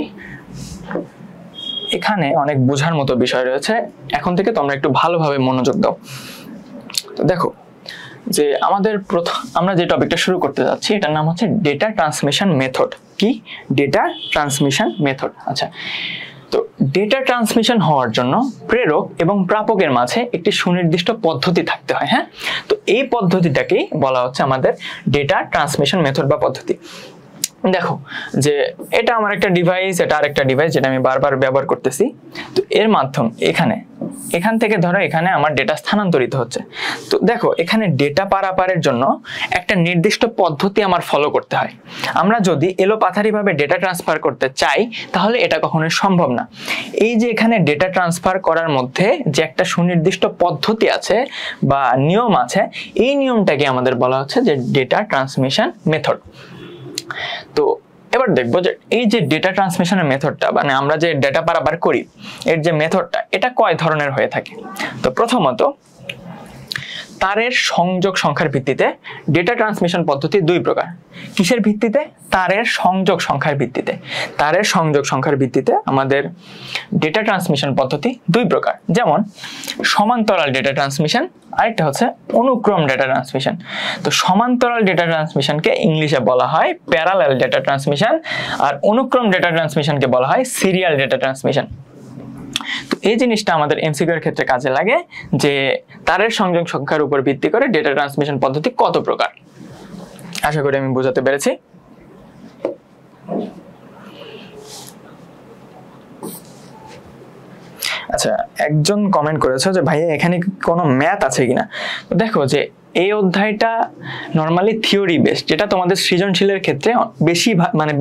এখানে অনেক বোঝার মতো বিষয় রয়েছে। এখন থেকে তোমরা একটু ভালোভাবে মনোযোগ দাও। তো দেখো যে আমরা যে টপিকটা শুরু করতে যাচ্ছি, এটার নাম হচ্ছে ডেটা ট্রান্সমিশন মেথড। কি? Data transmission method. আচ্ছা, তো ডেটা ট্রান্সমিশন হওয়ার জন্য প্রেরক এবং প্রাপকের মাঝে একটি সুনির্দিষ্ট পদ্ধতি থাকতে হয়। হ্যাঁ, তো এই পদ্ধতিটাকেই বলা হচ্ছে আমাদের ডেটা ট্রান্সমিশন মেথড বা পদ্ধতি। দেখো যে এটা আমার একটা ডিভাইস, এটা আরেকটা ডিভাইস, যেটা আমি বারবার ব্যবহার করতেছি। তো এর মাধ্যমে এখান থেকে ধরো এখানে আমার ডেটা স্থানান্তরিত হচ্ছে। তো দেখো এখানে ডেটা পারাপারের জন্য একটা নির্দিষ্ট পদ্ধতি আমার ফলো করতে হয়। আমরা যদি এলোপাথারিভাবে ডেটা ট্রান্সফার করতে চাই, তাহলে এটা কখনোই সম্ভব না। এই যে এখানে ডেটা ট্রান্সফার করার মধ্যে যে একটা সুনির্দিষ্ট পদ্ধতি আছে বা নিয়ম আছে, এই নিয়মটাকে আমাদের বলা হচ্ছে যে ডেটা ট্রান্সমিশন মেথড। তো এবার দেখবো যে এই যে ডেটা ট্রান্সমিশনের মেথডটা, মানে আমরা যে ডেটা পারাপার করি, এর যে মেথডটা, এটা কয় ধরনের হয়ে থাকে। তো প্রথমত, তারের সংযোগ সংখ্যার ভিত্তিতে ডেটা ট্রান্সমিশন পদ্ধতি 2 প্রকার। কিসের ভিত্তিতে? তারের সংযোগ সংখ্যার ভিত্তিতে। তারের সংযোগ সংখ্যার ভিত্তিতে আমাদের ডেটা ট্রান্সমিশন পদ্ধতি 2 প্রকার। যেমন সমান্তরাল ডেটা ট্রান্সমিশন, আরেকটা হচ্ছে অনুক্রম ডেটা ট্রান্সমিশন। তো সমান্তরাল ডেটা ট্রান্সমিশনকে ইংলিশে বলা হয় প্যারালাল ডেটা ট্রান্সমিশন, আর অনুক্রম ডেটা ট্রান্সমিশনকে বলা হয় সিরিয়াল ডেটা ট্রান্সমিশন। তো এই জিনিসটা আমাদের এমসিকিউ এর ক্ষেত্রে কাজে লাগে যে তারের সংযোগ সংখ্যার উপর ভিত্তি করে ডেটা ট্রান্সমিশন পদ্ধতি কত প্রকার। আশা করি আমি বোঝাতে পেরেছি। আচ্ছা, একজন কমেন্ট করেছে যে ভাইয়া এখানে কোনো ম্যাথ আছে কিনা। দেখো যে এই অধ্যায়টা নর্মালি থিওরি বেসড, যেটা তোমাদের সৃজনশীলের ক্ষেত্রে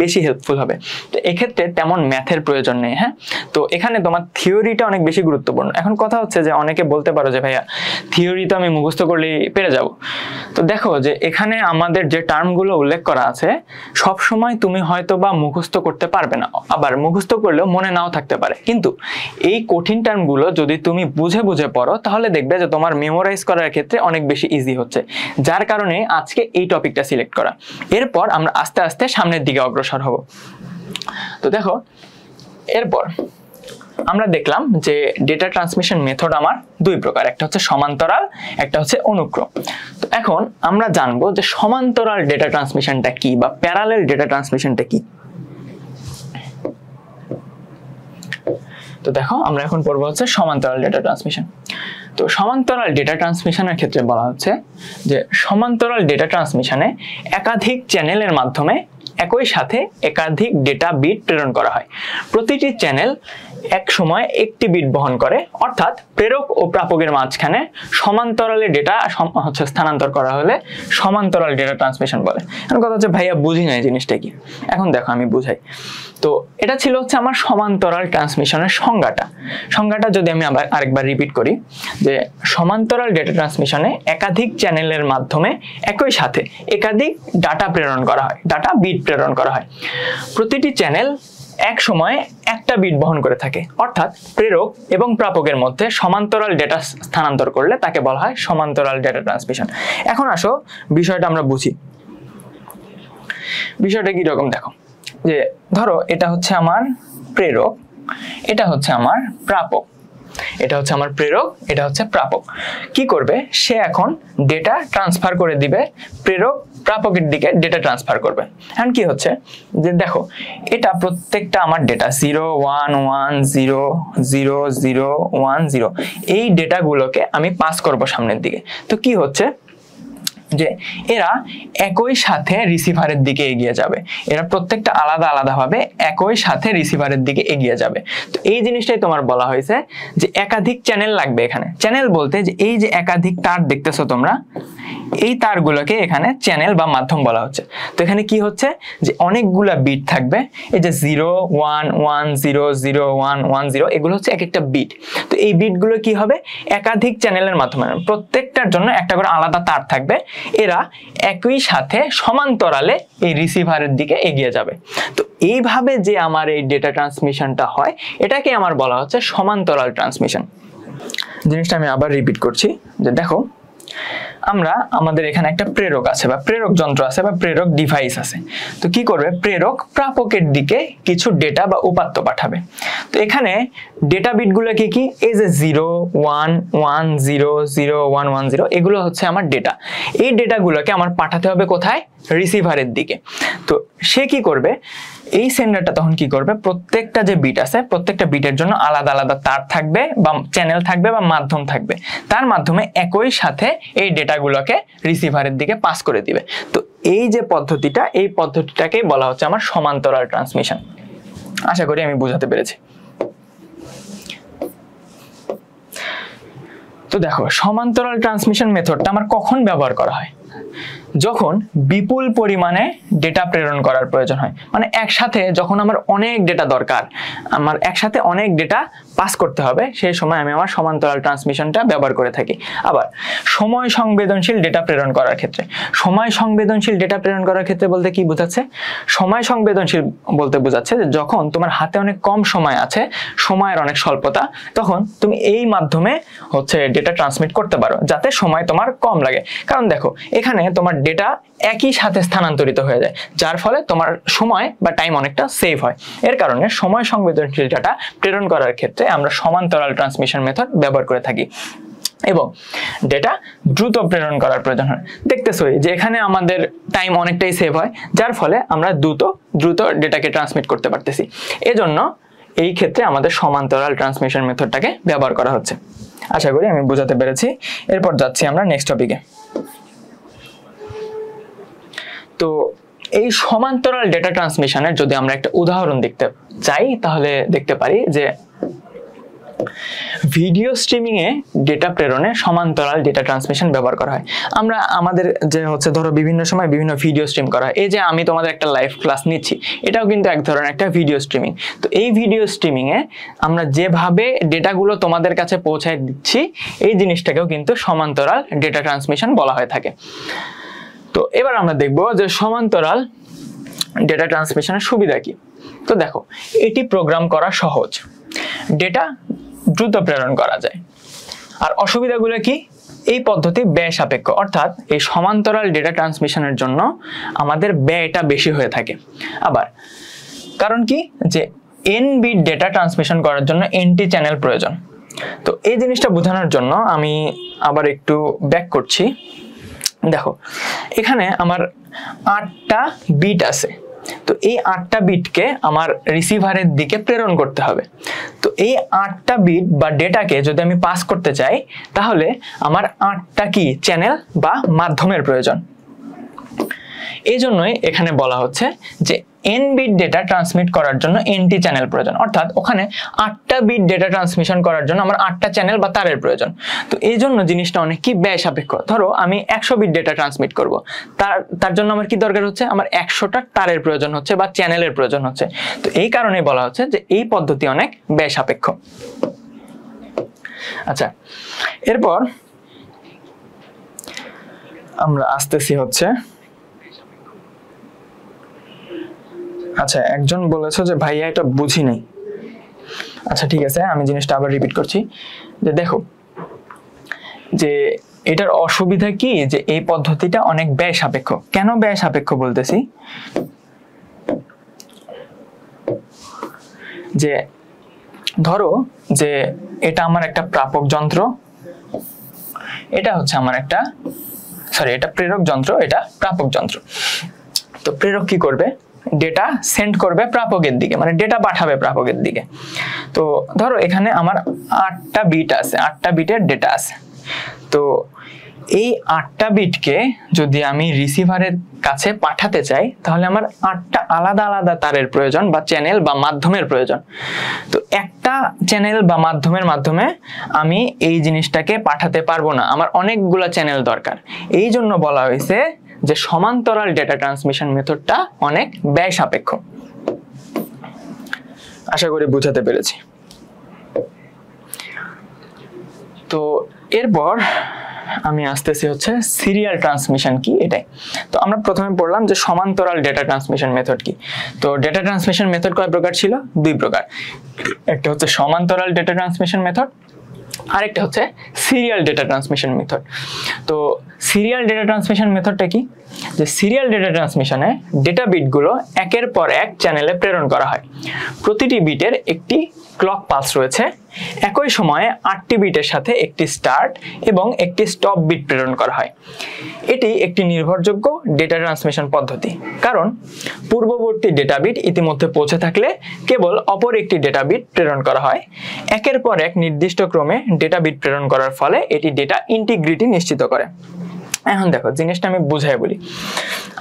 বেশি হেল্পফুল হবে। তো এক্ষেত্রে তেমন ম্যাথের প্রয়োজন নেই। হ্যাঁ, তো এখানে তোমার থিওরিটা অনেক বেশি গুরুত্বপূর্ণ। এখন কথা হচ্ছে যে অনেকে বলতে পারো যে ভাইয়া থিওরি তো আমি মুখস্থ করলেই পেরে যাব। তো দেখো যে এখানে আমাদের যে টার্মগুলো উল্লেখ করা আছে সব সময় তুমি হয়তো বা মুখস্থ করতে পারবে না, আবার মুখস্থ করলেও মনে নাও থাকতে পারে। কিন্তু এই কঠিন টার্মগুলো যদি তুমি বুঝে বুঝে পড়ো তাহলে দেখবে যে তোমার মেমোরাইজ করার ক্ষেত্রে অনেক বেশি ইজি হচ্ছে, যার কারণে আজকে এই টপিকটা সিলেক্ট করা। এরপর আমরা আস্তে আস্তে সামনের দিকে অগ্রসর হব। তো দেখো এরপর আমরা দেখলাম যে ডেটা ট্রান্সমিশন মেথড আমার দুই প্রকার, একটা হচ্ছে সমান্তরাল, একটা হচ্ছে অনুক্রম। তো এখন আমরা জানবো যে সমান্তরাল ডেটা ট্রান্সমিশনটা কি বা প্যারালেল ডেটা ট্রান্সমিশনটা কি। তো দেখো আমরা এখন পড়বো হচ্ছে সমান্তরাল ডেটা ট্রান্সমিশন। তো সমান্তরাল ডেটা ট্রান্সমিশনের ক্ষেত্রে বলা হচ্ছে যে সমান্তরাল ডেটা ট্রান্সমিশনে একাধিক চ্যানেলের মাধ্যমে একই সাথে একাধিক ডেটা বিট প্রেরণ করা হয়। প্রতিটি চ্যানেল এক সময় একটি বিট বহন করে, অর্থাৎ প্রেরক ও প্রাপকের মাঝখানে সমান্তরালে ডেটা হচ্ছে স্থানান্তর করা হলে সমান্তরাল ডেটা ট্রান্সমিশন বলে। এখন কথা হচ্ছে ভাইয়া বুঝি না এই জিনিসটা কি। এখন দেখো আমি বুঝাই। তো এটা ছিল হচ্ছে আমার সমান্তরাল ট্রান্সমিশনের সংজ্ঞাটা যদি আমি আবার আরেকবার রিপিট করি, যে সমান্তরাল ডেটা ট্রান্সমিশনে একাধিক চ্যানেলের মাধ্যমে একই সাথে একাধিক ডাটা প্রেরণ করা হয়, ডাটা বিট প্রেরণ করা হয়। প্রতিটি চ্যানেল এক সময়ে একটা বিট বহন করে থাকে, অর্থাৎ প্রেরক এবং প্রাপকের মধ্যে সমান্তরাল ডেটা স্থানান্তর করলে তাকে বলা হয় সমান্তরাল ডেটা ট্রান্সমিশন। এখন আসো বিষয়টা আমরা বুঝি। বিষয়টা কি রকম দেখো, যে ধরো এটা হচ্ছে আমার প্রেরক, এটা হচ্ছে আমার প্রাপক, এটা হচ্ছে আমার প্রেরক, এটা হচ্ছে প্রাপক। কি করবে সে এখন ডেটা ট্রান্সফার করে দিবে, প্রেরক প্রাপকের দিকে ডেটা ট্রান্সফার করবে। এখন কি হচ্ছে যে দেখো এটা প্রত্যেকটা আমার ডেটা 0 1 1 0 0 0 1 0, এই ডেটাগুলোকে আমি পাস করব সামনের দিকে। তো কি হচ্ছে যে এরা একই সাথে রিসিভারের দিকে এগিয়ে যাবে, এরা প্রত্যেকটা আলাদা আলাদা ভাবে একই সাথে রিসিভারের দিকে এগিয়ে যাবে। তো এই জিনিসটাই তোমার বলা হয়েছে যে একাধিক চ্যানেল লাগবে। এখানে চ্যানেল বলতে যে এই যে একাধিক তার দেখতেছো তোমরা, এই তারগুলোকে এখানে চ্যানেল বা মাধ্যম বলা হচ্ছে। তো এখানে কি হচ্ছে যে অনেকগুলা বিট থাকবে, এই যে 0 1 1 0 0 1 1 0, এগুলো হচ্ছে এক একটা বিট। তো এই বিটগুলো কি হবে একাধিক চ্যানেলের মাধ্যমে, প্রত্যেকটার জন্য একটা করে আলাদা তার থাকবে, এরা একই সাথে সমান্তরালে এই রিসিভারের দিকে এগিয়ে যাবে। তো এইভাবে যে আমার এই ডেটা ট্রান্সমিশনটা হয় এটাকে আমার বলা হচ্ছে সমান্তরাল ট্রান্সমিশন। জিনিসটা আমি আবার রিপিট করছি, যে দেখো আমাদের এখানে একটা প্রেরক আছে বা প্রেরক যন্ত্র আছে বা প্রেরক ডিভাইস আছে। তো কি করবে প্রেরক প্রাপকের দিকে কিছু ডেটা বা উপাত্ত পাঠাবে। তো এখানে ডেটা বিটগুলো কি এই যে 0 1 1 0 0 1 1 0, এগুলো হচ্ছে আমার ডেটা। এই ডেটাগুলোকে আমার পাঠাতে হবে কোথায় রিসিভারের দিকে। তো সে কি করবে এই সেন্ডারটা তখন কি করবে প্রত্যেকটা যে বিট আছে প্রত্যেকটা বিটের জন্য আলাদা আলাদা তার থাকবে বা চ্যানেল থাকবে বা মাধ্যম থাকবে, তার মাধ্যমে একই সাথে এই ডেটাগুলোকে রিসিভারের দিকে পাস করে দিবে। তো এই যে পদ্ধতিটা, এই পদ্ধতিটাকেই বলা হচ্ছে আমার সমান্তরাল ট্রান্সমিশন। আশা করি আমি বোঝাতে পেরেছি। তো দেখো সমান্তরাল ট্রান্সমিশন মেথডটা আমার কখন ব্যবহার করা হয়, যখন বিপুল পরিমাণে ডেটা প্রেরণ করার প্রয়োজন হয়। মানে একসাথে যখন আমার অনেক ডেটা দরকার, আমার একসাথে অনেক ডেটা পাস করতে হবে, সেই সময় আমি আমার সমান্তরাল ট্রান্সমিশনটা ব্যবহার করে থাকি। আবার সময় সংবেদনশীল ডেটা প্রেরণ করার ক্ষেত্রে, সময় সংবেদনশীল ডেটা প্রেরণ করার ক্ষেত্রে বলতে কি বোঝাচ্ছে, সময় সংবেদনশীল বলতে বোঝাচ্ছে যে যখন তোমার হাতে অনেক কম সময় আছে, সময়ের অনেক স্বল্পতা, তখন তুমি এই মাধ্যমে হচ্ছে ডেটা ট্রান্সমিট করতে পারো যাতে সময় তোমার কম লাগে। কারণ দেখো এখানে তোমার ডেটা একই সাথে স্থানান্তরিত হয়ে যায়, যার ফলে তোমার সময় বা টাইম অনেকটা সেভ হয়। এর কারণে সময় সংবেদনশীল ডাটা প্রেরণ করার ক্ষেত্রে আমরা সমান্তরাল ট্রান্সমিশন মেথড ব্যবহার করে থাকি এবং ডেটা দ্রুত প্রেরণ করার প্রয়োজন হয়। দেখতেছই যে এখানে আমাদের টাইম অনেকটাই সেভ হয়, যার ফলে আমরা দ্রুত ডেটাকে ট্রান্সমিট করতে পারতেছি। এজন্য এই ক্ষেত্রে আমাদের সমান্তরাল ট্রান্সমিশন মেথডটাকে ব্যবহার করা হচ্ছে। আশা করি আমি বোঝাতে পেরেছি। এরপর যাচ্ছি আমরা নেক্সট টপিকে। তো এই সমান্তরাল ডেটা ট্রান্সমিশনের যদি আমরা একটা উদাহরণ দেখতে চাই তাহলে দেখতে পারি যে ভিডিও স্ট্রিমিংয়ে ডেটা প্রেরণে সমান্তরাল ডেটা ট্রান্সমিশন ব্যবহার করা হয়। আমরা আমাদের যে হচ্ছে ধরো বিভিন্ন সময় বিভিন্ন ভিডিও স্ট্রিম করা হয়, এই যে আমি তোমাদের একটা লাইভ ক্লাস নিচ্ছি, এটাও কিন্তু এক ধরনের একটা ভিডিও স্ট্রিমিং। তো এই ভিডিও স্ট্রিমিংয়ে আমরা যেভাবে ডেটাগুলো তোমাদের কাছে পৌঁছায় দিচ্ছি, এই জিনিসটাকেও কিন্তু সমান্তরাল ডেটা ট্রান্সমিশন বলা হয়ে থাকে। তো এবার আমরা দেখব যে সমান্তরাল ডেটা ট্রান্সমিশনের সুবিধা কি। তো দেখো, এটি প্রোগ্রাম করা সহজ, ডেটা দ্রুত প্রেরণ করা যায়। আর অসুবিধাগুলো কি? এই পদ্ধতি ব্যয় সাপেক্ষ, অর্থাৎ এই সমান্তরাল ডেটা ট্রান্সমিশনের জন্য আমাদের ব্যয়টা বেশি হয়ে থাকে। আবার কারণ কি, যে n বিট ডেটা ট্রান্সমিশন করার জন্য nটি চ্যানেল প্রয়োজন। তো এই জিনিসটা বোঝানোর জন্য আমি আবার একটু ব্যাক করছি। দেখো, এখানে আমার 8টা বিট আছে। তো এই 8টা বিটকে আমার রিসিভারের দিকে প্রেরণ করতে হবে। তো এই 8টা বিট বা ডেটাকে যদি আমি পাস করতে চাই, তাহলে আমার 8টা কি চ্যানেল বা মাধ্যমের প্রয়োজন। এই জন্যই এখানে বলা হচ্ছে যে n বিট ডেটা ট্রান্সমিট করার জন্য nটি চ্যানেল প্রয়োজন, অর্থাৎ ওখানে 8টা বিট ডেটা ট্রান্সমিশন করার জন্য আমার 8টা চ্যানেল বা তারের প্রয়োজন। তো এই জন্য জিনিসটা অনেক কি ব্যয় সাপেক্ষ। ধরো আমি 100 বিট ডেটা ট্রান্সমিট করব, তার জন্য আমার কি দরকার হচ্ছে, আমার 100টা তারের প্রয়োজন হচ্ছে বা চ্যানেলের প্রয়োজন হচ্ছে। তো এই কারণে বলা হচ্ছে যে এই পদ্ধতি অনেক ব্যয় সাপেক্ষ। আচ্ছা, এরপর আমরা আসতেছি হচ্ছে, আচ্ছা একজন বলেছে যে ভাইয়া এটা বুঝি নাই। আচ্ছা ঠিক আছে, আমি জিনিসটা আবার রিপিট করছি। যে দেখো, যে এটার অসুবিধা কি, যে এই পদ্ধতিটা অনেক ব্যয় সাপেক্ষ। কেন ব্যয় সাপেক্ষ বলতেছি, যে ধরো যে এটা আমার একটা প্রাপক যন্ত্র, এটা হচ্ছে আমার একটা এটা প্রেরক যন্ত্র, এটা প্রাপক যন্ত্র। তো প্রেরক কি করবে, ডেটা সেন্ড করবে প্রাপকের দিকে, মানে ডেটা পাঠাবে প্রাপকের দিকে। তো ধরো এখানে আমার 8টা বিট আছে, 8টা বিটের ডেটা আছে। তো এই 8টা বিটকে যদি আমি রিসিভারের কাছে পাঠাতে চাই, তাহলে আমার 8টা আলাদা আলাদা তারের প্রয়োজন বা চ্যানেল বা মাধ্যমের প্রয়োজন। তো একটা চ্যানেল বা মাধ্যমের মাধ্যমে আমি এই জিনিসটাকে পাঠাতে পারবো না, আমার অনেকগুলো চ্যানেল দরকার। এই জন্য বলা হয়েছে যে সমান্তরাল ডেটা ট্রান্সমিশন মেথডটা অনেক ব্যয় সাপেক্ষ। আশা করি বুঝাতে পেরেছি। তো এরপর আমি আসতেছি হচ্ছে সিরিয়াল ট্রান্সমিশন কি, এটাই। তো আমরা প্রথমে পড়লাম যে সমান্তরাল ডেটা ট্রান্সমিশন মেথড কি। তো ডেটা ট্রান্সমিশন মেথড কয় প্রকার ছিল? 2 প্রকার। একটা হচ্ছে সমান্তরাল ডেটা ট্রান্সমিশন মেথড, আরেকটা হচ্ছে সিরিয়াল ডেটা ট্রান্সমিশন মেথড। তো সিরিয়াল ডেটা ট্রান্সমিশন মেথডটা কি, যে সিরিয়াল ডেটা ট্রান্সমিশনে ডেটা বিটগুলো একের পর এক চ্যানেলে প্রেরণ করা হয়। প্রতিটি বিটের একটি ক্লক পালস রয়েছে। একই সময়ে 8টি বিটের সাথে একটি স্টার্ট এবং একটি স্টপ বিট প্রেরণ করা হয়। এটি একটি নির্ভরযোগ্য ডেটা ট্রান্সমিশন পদ্ধতি, কারণ পূর্ববর্তী ডেটা বিট ইতিমধ্যে পৌঁছে থাকলে কেবল অপর একটি ডেটা বিট প্রেরণ করা হয়। একের পর এক নির্দিষ্ট ক্রমে ডেটা বিট প্রেরণ করার ফলে এটি ডেটা ইন্টিগ্রিটি নিশ্চিত করে। এখন দেখো, জিনিসটা আমি বুঝাই বলি।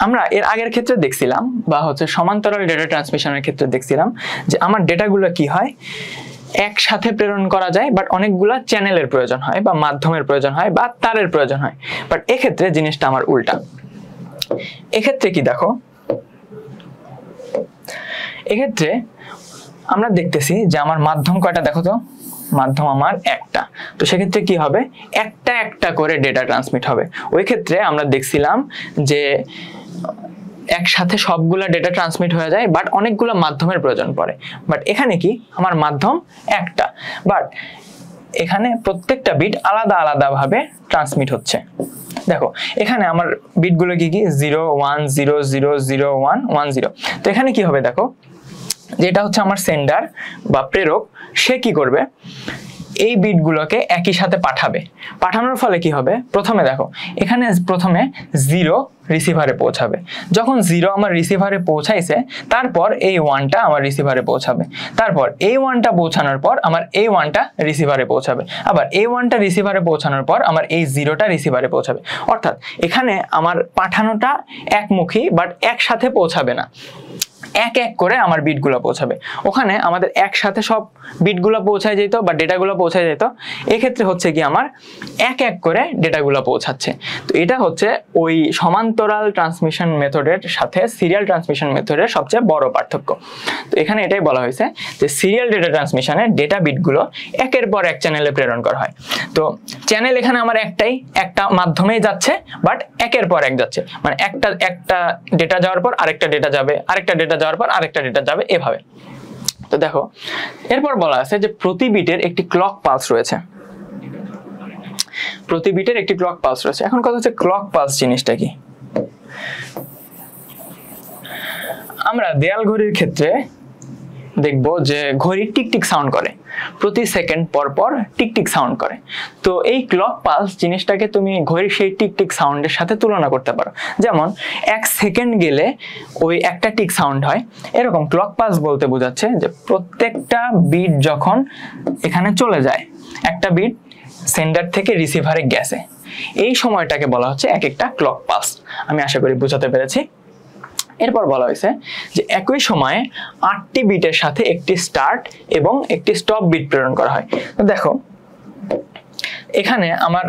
আমরা এর আগের ক্ষেত্রে দেখছিলাম, বা হচ্ছে সমান্তরাল ডেটা ট্রান্সমিশনের ক্ষেত্রে দেখছিলাম, যে আমার ডেটাগুলো কি হয়, একসাথে প্রেরণ করা যায়, বাট অনেকগুলা চ্যানেলের প্রয়োজন হয় বা মাধ্যমের প্রয়োজন হয় বা তারের প্রয়োজন হয়। বাট এক্ষেত্রে জিনিসটা আমার উল্টা। এক্ষেত্রে কি দেখো, এক্ষেত্রে আমরা দেখতেছি যে আমার মাধ্যম কয়টা, দেখো তো, মাধ্যম আমার একটা। তো সেক্ষেত্রে কি হবে, একটা একটা করে ডেটা ট্রান্সমিট হবে। ওই ক্ষেত্রে আমরা দেখছিলাম যে একসাথে সবগুলা ডেটা ট্রান্সমিট হয়ে যায়, বাট অনেকগুলো মাধ্যমের প্রয়োজন পড়ে। বাট এখানে কি, আমার মাধ্যম একটা, বাট এখানে প্রত্যেকটা বিট আলাদা আলাদা ভাবে ট্রান্সমিট হচ্ছে। দেখো এখানে আমার বিটগুলো কি কি, 0 1 0 0 0 1 1 0। তো এখানে কি হবে, দেখো যেটা হচ্ছে আমার সেন্ডার বা প্রেরক, সে কি করবে, এই বিটগুলোকে একই সাথে পাঠাবে। পাঠানোর ফলে কি হবে, প্রথমে দেখো এখানে প্রথমে 0 রিসিভারে পৌঁছাবে। যখন 0 আমার রিসিভারে পৌঁছাইছে, তারপর এই 1টা আমার রিসিভারে পৌঁছাবে। তারপর এই 1টা পৌঁছানোর পর আমার এই 1টা রিসিভারে পৌঁছাবে। আবার এই 1টা রিসিভারে পৌঁছানোর পর আমার এই 0টা রিসিভারে পৌঁছাবে। অর্থাৎ এখানে আমার পাঠানোটা একমুখী, বাট একসাথে পৌঁছাবে না। এক এক করে আমার বিটগুলো পৌঁছাবে। ওখানে আমাদের একসাথে সব বিটগুলো পৌঁছায় যেত বা ডেটাগুলো পৌঁছায় যেত, এক্ষেত্রে হচ্ছে কি আমার এক এক করে ডেটাগুলো পৌঁছাচ্ছে। তো এটা হচ্ছে ওই সমান্তরাল ট্রান্সমিশন মেথডের সাথে সিরিয়াল ট্রান্সমিশন মেথডের সবচেয়ে বড় পার্থক্য। তো এখানে এটাই বলা হয়েছে যে সিরিয়াল ডেটা ট্রান্সমিশনে ডেটা বিটগুলো একের পর এক চ্যানেলে প্রেরণ করা হয়। তো চ্যানেল এখানে আমার একটা মাধ্যমেই যাচ্ছে, বাট একের পর এক যাচ্ছে, মানে একটা ডেটা যাওয়ার পর আরেকটা ডেটা যাবে, আরেকটা ডেটা যাওয়ার পর আরেকটা ডেটা যাবে, এভাবে। তো দেখো এরপর বলা আছে যে প্রতি বিটের একটি ক্লক পালস রয়েছে, প্রতি বিটের একটি ক্লক পালস রয়েছে। এখন কথা হচ্ছে ক্লক পালস জিনিসটা কি? আমরা দেয়াল ঘড়ির ক্ষেত্রে দেখব যে ঘড়ি টিকটিক সাউন্ড করে, প্রতি সেকেন্ড পর পর টিকটিক সাউন্ড করে। তো এই ক্লক পালস জিনিসটাকে তুমি ঘড়ির সেই টিকটিক সাউন্ডের সাথে তুলনা করতে পারো। যেমন 1 সেকেন্ড গেলে ওই একটা টিক সাউন্ড হয়, এরকম ক্লক পালস বলতে বোঝাচ্ছে যে প্রত্যেকটা বিট যখন এখানে চলে যায়, একটা বিট সেন্ডার থেকে রিসিভারে গেছে, এই সময়টাকে বলা হচ্ছে এক একটা ক্লক পালস। আমি আশা করি বোঝাতে পেরেছি। এরপর বলা হয়েছে যে একই সময়ে 8টি বিটের সাথে একটি স্টার্ট এবং একটি স্টপ বিট প্রেরণ করা হয়। তো দেখো এখানে আমার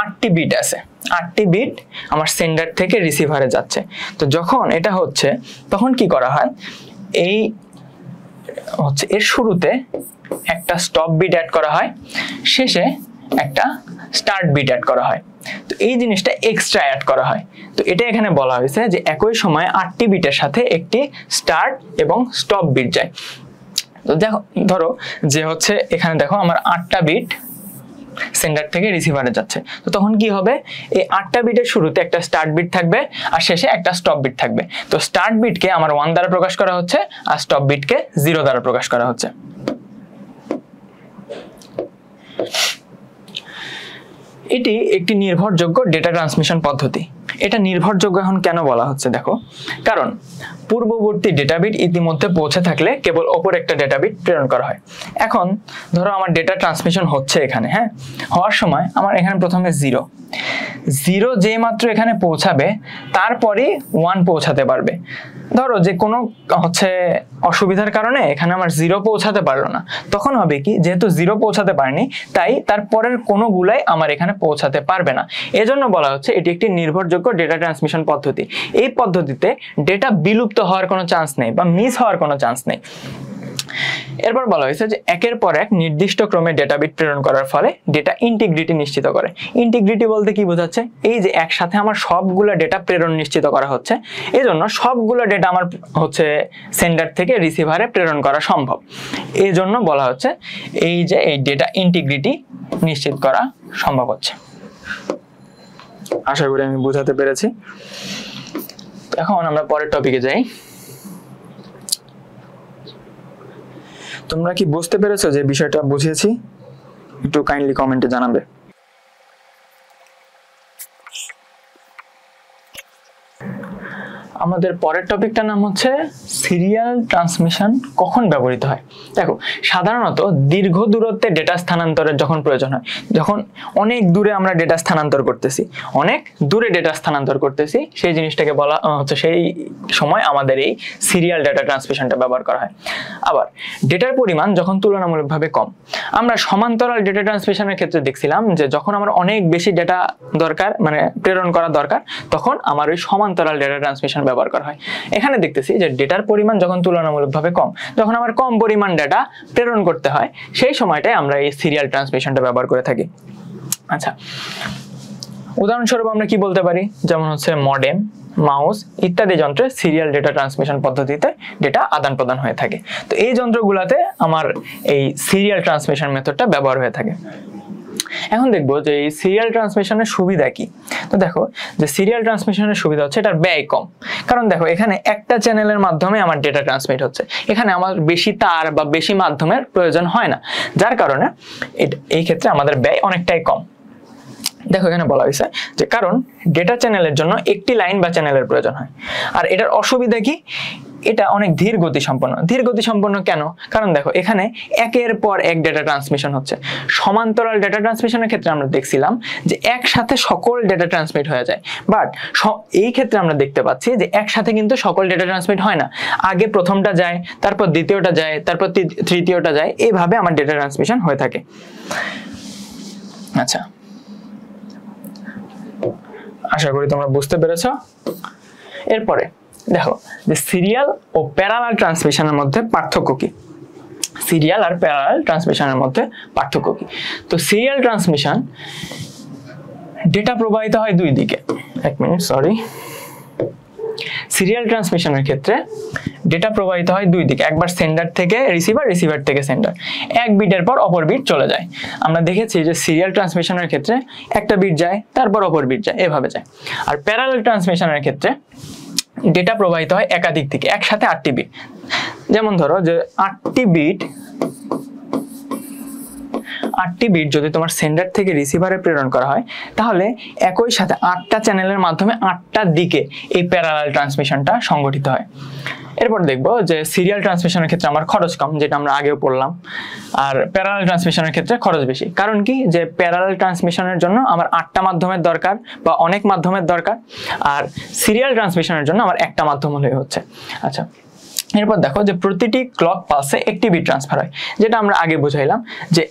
8টি বিট আছে, 8টি বিট আমার সেন্ডার থেকে রিসিভারে যাচ্ছে। তো যখন এটা হচ্ছে তখন কি করা হয়, এর শুরুতে একটা স্টপ বিট অ্যাড করা হয়, শেষে একটা স্টার্ট বিট অ্যাড করা হয়। তো এই জিনিসটা এক্সট্রা অ্যাড করা হয়। তো এটা এখানে বলা হয়েছে যে একই সময়ে 8টি বিটের সাথে একটি স্টার্ট এবং স্টপ বিট যায়। তো দেখো ধরো যে হচ্ছে এখানে দেখো আমার 8টা বিট সেন্ডার থেকে রিসিভারে যাচ্ছে। তো তখন কি হবে, এই 8টা বিটের শুরুতে একটা স্টার্ট বিট থাকবে আর শেষে একটা স্টপ বিট থাকবে। তো স্টার্ট বিটকে আমার 1 দ্বারা প্রকাশ করা হচ্ছে আর স্টপ বিটকে 0 দ্বারা প্রকাশ করা হচ্ছে। এটি একটি নির্ভরযোগ্য ডেটা ট্রান্সমিশন পদ্ধতি। এটা নির্ভরযোগ্য এখন কেন বলা হচ্ছে দেখো, কারণ পূর্ববর্তী ডেটা বিট ইতিমধ্যে পৌঁছে থাকলে কেবল অপর একটা ডেটা বিট প্রেরণ করা হয়। এখন ধরো আমার ডেটা ট্রান্সমিশন হচ্ছে এখানে, হ্যাঁ, হওয়ার সময় আমার এখানে প্রথমে 0 যে মাত্র এখানে পৌঁছাবে তারপরে 1 পৌঁছাতে পারবে। ধরো যে কোনো হচ্ছে অসুবিধার কারণে এখানে আমার 0 পৌঁছাতে পারলো না, তখন হবে কি, যেহেতু 0 পৌঁছাতে পারেনি তাই তারপরের কোনোগুলাই আমার এখানে পৌঁছাতে পারবে না। এজন্য বলা হচ্ছে এটি একটি নির্ভরযোগ্য ডেটা ট্রান্সমিশন পদ্ধতি। এই পদ্ধতিতে ডেটা বিলুপ্ত হওয়ার কোনো চান্স নেই বা মিস হওয়ার কোনো চান্স নেই। এরপর বলা হয়েছে যে একের পর এক নির্দিষ্ট ক্রমে ডেটা বিট প্রেরণ করার ফলে ডেটা ইন্টিগ্রিটি নিশ্চিত করে। ইন্টিগ্রিটি বলতে কি বোঝাচ্ছে, এই যে একসাথে আমার সবগুলো ডেটা প্রেরণ নিশ্চিত করা হচ্ছে, এই জন্য সবগুলো ডেটা আমার হচ্ছে সেন্ডার থেকে রিসিভারে প্রেরণ করা সম্ভব। এই জন্য বলা হচ্ছে এই যে এই ডেটা ইন্টিগ্রিটি নিশ্চিত করা সম্ভব হচ্ছে। আশা করি আমি বোঝাতে পেরেছি। এখন আমরা পরের টপিকে যাই। তোমরা কি বুঝতে পেরেছো যে বিষয়টা বুঝিয়েছি? একটু কাইন্ডলি কমেন্টে জানাবে। আমাদের পরের টপিকটার নাম হচ্ছে সিরিয়াল ট্রান্সমিশন কখন ব্যবহৃত হয়। দেখো সাধারণত দীর্ঘ দূরত্বে ডেটা স্থানান্তরের যখন প্রয়োজন হয়, যখন অনেক দূরে আমরা ডেটা স্থানান্তর করতেছি, সেই জিনিসটাকে বলা হচ্ছে, সেই সময় আমাদের এই সিরিয়াল ডেটা ট্রান্সমিশনটা ব্যবহার করা হয়। আবার ডেটার পরিমাণ যখন তুলনামূলকভাবে কম, আমরা সমান্তরাল ডেটা ট্রান্সমিশনের ক্ষেত্রে দেখছিলাম যে যখন আমার অনেক বেশি ডেটা দরকার, মানে প্রেরণ করা দরকার, তখন আমার ওই সমান্তরাল ডেটা ট্রান্সমিশন ব্যবহার করা হয়। এখানে দেখতেছি যে ডেটার পরিমাণ যখন তুলনামূলকভাবে কম, যখন আমার কম পরিমাণ ডেটা প্রেরণ করতে হয়, সেই সময়টাই আমরা এই সিরিয়াল ট্রান্সমিশনটা ব্যবহার করে থাকি। আচ্ছা, উদাহরণস্বরূপ আমরা কি বলতে পারি, যেমন হচ্ছে মডেম, মাউস ইত্যাদি যন্ত্রে সিরিয়াল ডেটা ট্রান্সমিশন পদ্ধতিতে ডেটা আদান প্রদান হয়ে থাকে। তো এই যন্ত্রগুলোতে আমার এই সিরিয়াল ট্রান্সমিশন মেথডটা ব্যবহার হয়ে থাকে। এখন দেখবো যে এই সিরিয়াল ট্রান্সমিশনের সুবিধা কি। তো দেখো যে সিরিয়াল ট্রান্সমিশনের সুবিধা হচ্ছে এটার ব্যয় কম, কারণ দেখো এখানে একটা চ্যানেলের মাধ্যমে আমার ডেটা ট্রান্সমিট হচ্ছে, এখানে আমার বেশি তার বা বেশি মাধ্যমের প্রয়োজন হয় না, যার কারণে এই ক্ষেত্রে আমাদের ব্যয় অনেকটাই কম। দেখো এখানে বলা হয়েছে যে কারণ ডেটা চ্যানেলের জন্য একটি লাইন বা চ্যানেলের প্রয়োজন হয়। আর এটার অসুবিধা কি, এটা অনেক ধীর গতি সম্পন্ন। ধীর গতি সম্পন্ন কেন? কারণ দেখো এখানে একের পর এক ডেটা ট্রান্সমিশন হচ্ছে। সমান্তরাল ডেটা ট্রান্সমিশনের ক্ষেত্রে আমরা দেখছিলাম যে একসাথে সকল ডেটা ট্রান্সমিট হয়ে যায়, বাট এই ক্ষেত্রে আমরা দেখতে পাচ্ছি যে একসাথে কিন্তু সকল ডেটা ট্রান্সমিট হয় না। আগে প্রথমটা যায়, তারপর দ্বিতীয়টা যায়, তারপর তৃতীয়টা যায়, এইভাবে আমার ডেটা ট্রান্সমিশন হয়ে থাকে। আচ্ছা, আশা করি তোমরা বুঝতে পেরেছো। এরপরে দেখো যে সিরিয়াল ও প্যারালাল ট্রান্সমিশনের মধ্যে পার্থক্য কি। সিরিয়াল আর প্যারালাল ট্রান্সমিশনের মধ্যে পার্থক্য কি? তো সিরিয়াল ট্রান্সমিশন ডেটা প্রবাহিত হয় দুই দিকে। এক মিনিট, সরি। সিরিয়াল ট্রান্সমিশনের ক্ষেত্রে ডেটা প্রবাহিত হয় দুই দিকে, একবার সেন্ডার থেকে রিসিভার, রিসিভার থেকে সেন্ডার। এক বিটের পর অপর বিট চলে যায়। আমরা দেখেছি যে সিরিয়াল ট্রান্সমিশনের ক্ষেত্রে একটা বিট যায়, তারপর অপর বিট যায়, এভাবে যায়। আর প্যারালাল ট্রান্সমিশনের ক্ষেত্রে ডেটা প্রবাহিত হয় একাধিক দিকে, একসাথে 8টি বিট। যেমন ধরো যে 8টি বিট যদি তোমার সেন্ডার থেকে রিসিভারে প্রেরণ করা হয়, তাহলে একই সাথে 8টা চ্যানেলের মাধ্যমে 8টা দিকে এই প্যারালাল ট্রান্সমিশনটা সংগঠিত হয়। এরপর দেখবো যে সিরিয়াল ট্রান্সমিশনের ক্ষেত্রে আমার খরচ কম, যেটা আমরা আগেও পড়লাম। আর প্যারালাল ট্রান্সমিশনের ক্ষেত্রে খরচ বেশি। কারণ কি, যে প্যারালাল ট্রান্সমিশনের জন্য আমার 8টা মাধ্যমের দরকার বা অনেক মাধ্যমের দরকার, আর সিরিয়াল ট্রান্সমিশনের জন্য আমার একটা মাধ্যম হলেই হচ্ছে। আচ্ছা, এরপর দেখো যে প্রতিটি ক্লক পালসে একটি বিট ট্রান্সফার হয়, যেটা আমরা আগে বুঝাইলাম যে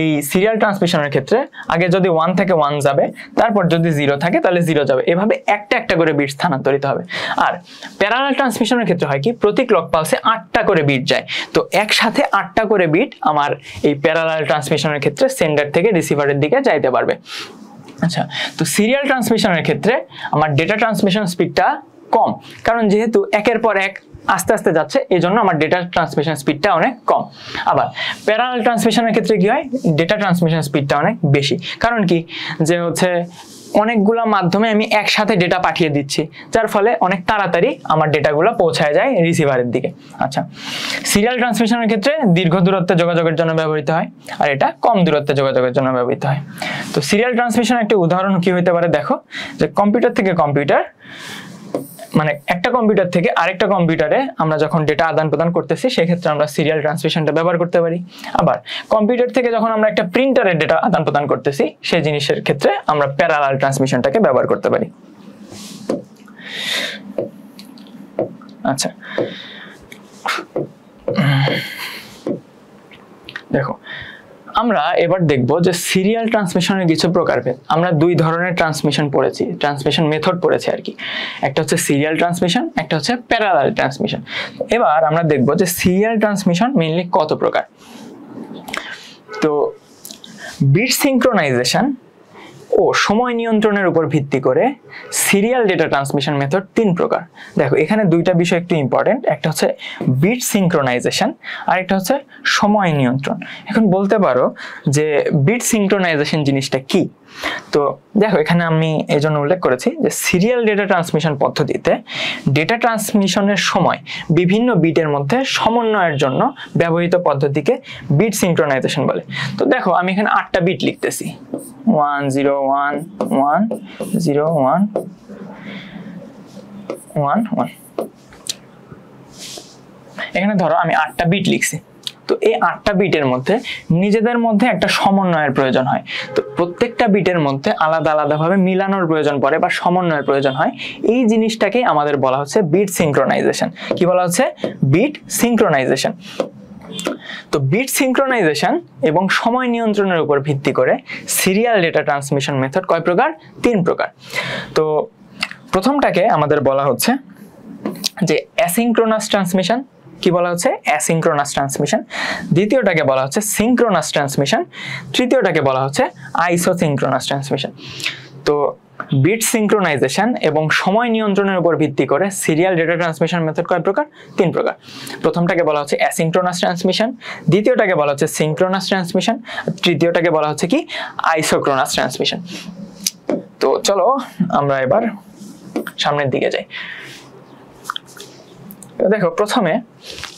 এই সিরিয়াল ট্রান্সমিশনের ক্ষেত্রে আগে যদি 1 থেকে 1 যাবে, তারপর যদি 0 থাকে তাহলে 0 যাবে, এভাবে একটা একটা করে বিট স্থানান্তরিত হবে। আর প্যারালাল ট্রান্সমিশনের ক্ষেত্রে হয় কি, প্রতি ক্লক পালসে 8টা করে বিট যায়। তো একসাথে 8টা করে বিট আমার এই প্যারালাল ট্রান্সমিশনের ক্ষেত্রে সেন্ডার থেকে রিসিভারের দিকে যাইতে পারবে। আচ্ছা, তো সিরিয়াল ট্রান্সমিশনের ক্ষেত্রে আমার ডেটা ট্রান্সমিশন স্পিডটা কম, কারণ যেহেতু একের পর এক আস্তে আস্তে যাচ্ছে, এই জন্য আমার ডেটা ট্রান্সমিশন স্পিডটা অনেক কম। আবার প্যারালাল ট্রান্সমিশনের ক্ষেত্রে কি হয়, ডেটা ট্রান্সমিশন স্পিডটা অনেক বেশি। কারণ কি, যে হচ্ছে অনেকগুলো মাধ্যমে আমি একসাথে ডেটা পাঠিয়ে দিচ্ছি, যার ফলে অনেক তাড়াতাড়ি আমার ডেটাগুলো পৌঁছায় যায় রিসিভারের দিকে। আচ্ছা, সিরিয়াল ট্রান্সমিশনের ক্ষেত্রে দীর্ঘ দূরত্বে যোগাযোগের জন্য ব্যবহৃত হয়, আর এটা কম দূরত্বে যোগাযোগের জন্য ব্যবহৃত হয়। তো সিরিয়াল ট্রান্সমিশনের একটা উদাহরণ কি হতে পারে, দেখো যে কম্পিউটার থেকে কম্পিউটার, মানে একটা কম্পিউটার থেকে আরেকটা কম্পিউটারে আমরা যখন ডেটা আদান প্রদান করতেছি, সেক্ষেত্রে আমরা সিরিয়াল ট্রান্সমিশনটা ব্যবহার করতে পারি। আবার কম্পিউটার থেকে যখন আমরা একটা প্রিন্টারের ডেটা আদান প্রদান করতেছি, সেই জিনিসের ক্ষেত্রে আমরা প্যারালাল ট্রান্সমিশনটাকে ব্যবহার করতে পারি। আচ্ছা, দেখো আমরা এবার দেখব যে সিরিয়াল ট্রান্সমিশনের কিছু প্রকারভেদ। আমরা দুই ধরনের ট্রান্সমিশন পড়েছি, ট্রান্সমিশন মেথড পড়েছি আর কি। একটা হচ্ছে সিরিয়াল ট্রান্সমিশন, একটা হচ্ছে প্যারালাল ট্রান্সমিশন। এবার আমরা দেখব যে সিরিয়াল ট্রান্সমিশন মেইনলি কত প্রকার। তো বিট সিঙ্ক্রোনাইজেশন ও সময় নিয়ন্ত্রণের উপর ভিত্তি করে সিরিয়াল ডেটা ট্রান্সমিশন মেথড 3 প্রকার। দেখো এখানে দুইটা বিষয় একটু ইম্পর্টেন্ট, একটা হচ্ছে বিট সিঙ্ক্রোনাইজেশন আর একটা হচ্ছে সময় নিয়ন্ত্রণ। এখন বলতে পারো যে বিট সিঙ্ক্রোনাইজেশন জিনিসটা কি। তো দেখো এখানে আমি এই জন্য উল্লেখ করেছি যে সিরিয়াল ডেটা ট্রান্সমিশন পদ্ধতিতে ডেটা ট্রান্সমিশনের সময় বিভিন্ন বিটের মধ্যে সমন্বয়ের জন্য ব্যবহৃত পদ্ধতিকে বিট সিঙ্ক্রোনাইজেশন বলে। তো দেখো আমি এখানে 8টা বিট লিখতেছি, 1 0 1 1 0 1 1 1। এখানে ধরো আমি 8টা বিট লিখছি। তো এই 8টা বিটের মধ্যে নিজেদের মধ্যে একটা সমন্বয়ের প্রয়োজন হয়। তো প্রত্যেকটা বিটের মধ্যে আলাদা আলাদাভাবে মিলানোর প্রয়োজন পড়ে বা সমন্বয়ের প্রয়োজন হয়। এই জিনিসটাকেই আমাদের বলা হচ্ছে বিট সিঙ্ক্রোনাইজেশন। কি বলা হচ্ছে? Beat synchronization. তো বিট সিঙ্ক্রোনাইজেশন এবং সময় নিয়ন্ত্রণের উপর ভিত্তি করে সিরিয়াল ডেটা ট্রান্সমিশন মেথড কয় প্রকার? 3 প্রকার। তো প্রথমটাকে আমাদের বলা হচ্ছে যে অ্যাসিঙ্ক্রোনাস ট্রান্সমিশন। কি বলা হচ্ছে? Asynchronous transmission. দ্বিতীয়টাকে বলা হচ্ছে সিঙ্ক্রোনাস ট্রান্সমিশন। তৃতীয়টাকে বলা হচ্ছে আইসোসিঙ্ক্রোনাস ট্রান্সমিশন। তো বিট সিঙ্ক্রোনাইজেশন এবং সময় নিয়ন্ত্রণের উপর ভিত্তি করে সিরিয়াল ডেটা ট্রান্সমিশন মেথড কয় প্রকার? 3 প্রকার। প্রথমটাকে বলা হচ্ছে অ্যাসিঙ্ক্রোনাস ট্রান্সমিশন, দ্বিতীয়টাকে বলা হচ্ছে সিঙ্ক্রোনাস ট্রান্সমিশন, তৃতীয়টাকে বলা হচ্ছে কি? Isochronous transmission. তো চলো আমরা এবার সামনের দিকে যাই। দেখো প্রথমে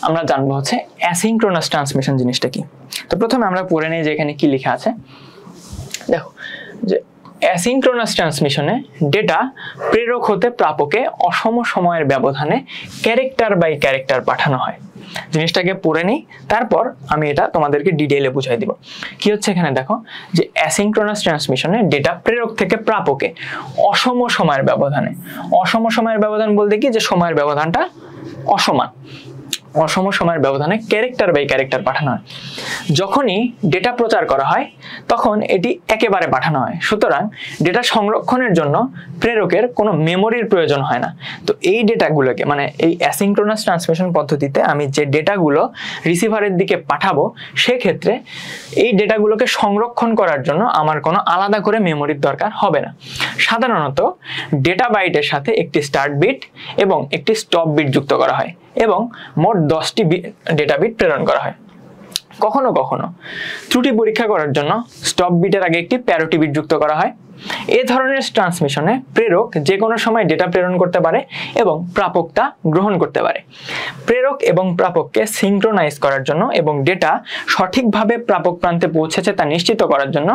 আমরা জানবো হচ্ছে অ্যাসিঙ্ক্রোনাস ট্রান্সমিশন জিনিসটা কি। তো প্রথমে আমরা পড়ে নেই যে এখানে কি লেখা আছে। দেখো যে অ্যাসিঙ্ক্রোনাস ট্রান্সমিশনে ডেটা প্রেরক হতে প্রাপকে অসম সময়ের ব্যবধানে ক্যারেক্টার বাই ক্যারেক্টার পাঠানো হয়। জিনিসটাকে পড়ে নিই, তারপর আমি এটা তোমাদেরকে ডিটেইলে বুঝাই দিব। কি হচ্ছে এখানে দেখো, যে অ্যাসিঙ্ক্রোনাস ট্রান্সমিশনে ডেটা প্রেরক থেকে প্রাপকে অসম সময়ের ব্যবধানে, অসম সময়ের ব্যবধান বলতে কি, যে সময়ের ব্যবধানটা অসমান, অসম সময়ের ব্যবধানে ক্যারেক্টার বাই ক্যারেক্টার পাঠানো হয়। যখনই ডেটা প্রচার করা হয় তখন এটি একেবারে পাঠানো হয়, সুতরাং ডেটা সংরক্ষণের জন্য প্রেরকের কোনো মেমোরির প্রয়োজন হয় না। তো এই ডেটাগুলোকে, মানে এই অ্যাসিঙ্ক্রোনাস ট্রান্সমিশন পদ্ধতিতে আমি যে ডেটাগুলো রিসিভারের দিকে পাঠাবো, সেক্ষেত্রে এই ডেটাগুলোকে সংরক্ষণ করার জন্য আমার কোনো আলাদা করে মেমোরির দরকার হবে না। সাধারণত ডেটা বাইটের সাথে একটি স্টার্ট বিট এবং একটি স্টপ বিট যুক্ত করা হয় এবং মোট 10টি ডেটা বিট প্রেরণ করা হয়। কখনো কখনো ত্রুটি পরীক্ষা করার জন্য স্টপ বিটের আগে একটি প্যারিটি বিট যুক্ত করা হয়। এই ধরনের ট্রান্সমিশনে প্রেরক যে কোনো সময় ডেটা প্রেরণ করতে পারে এবং প্রাপক তা গ্রহণ করতে পারে। প্রেরক এবং প্রাপককে সিঙ্ক্রোনাইজ করার জন্য এবং ডেটা সঠিকভাবে প্রাপক প্রান্তে পৌঁছেছে তা নিশ্চিত করার জন্য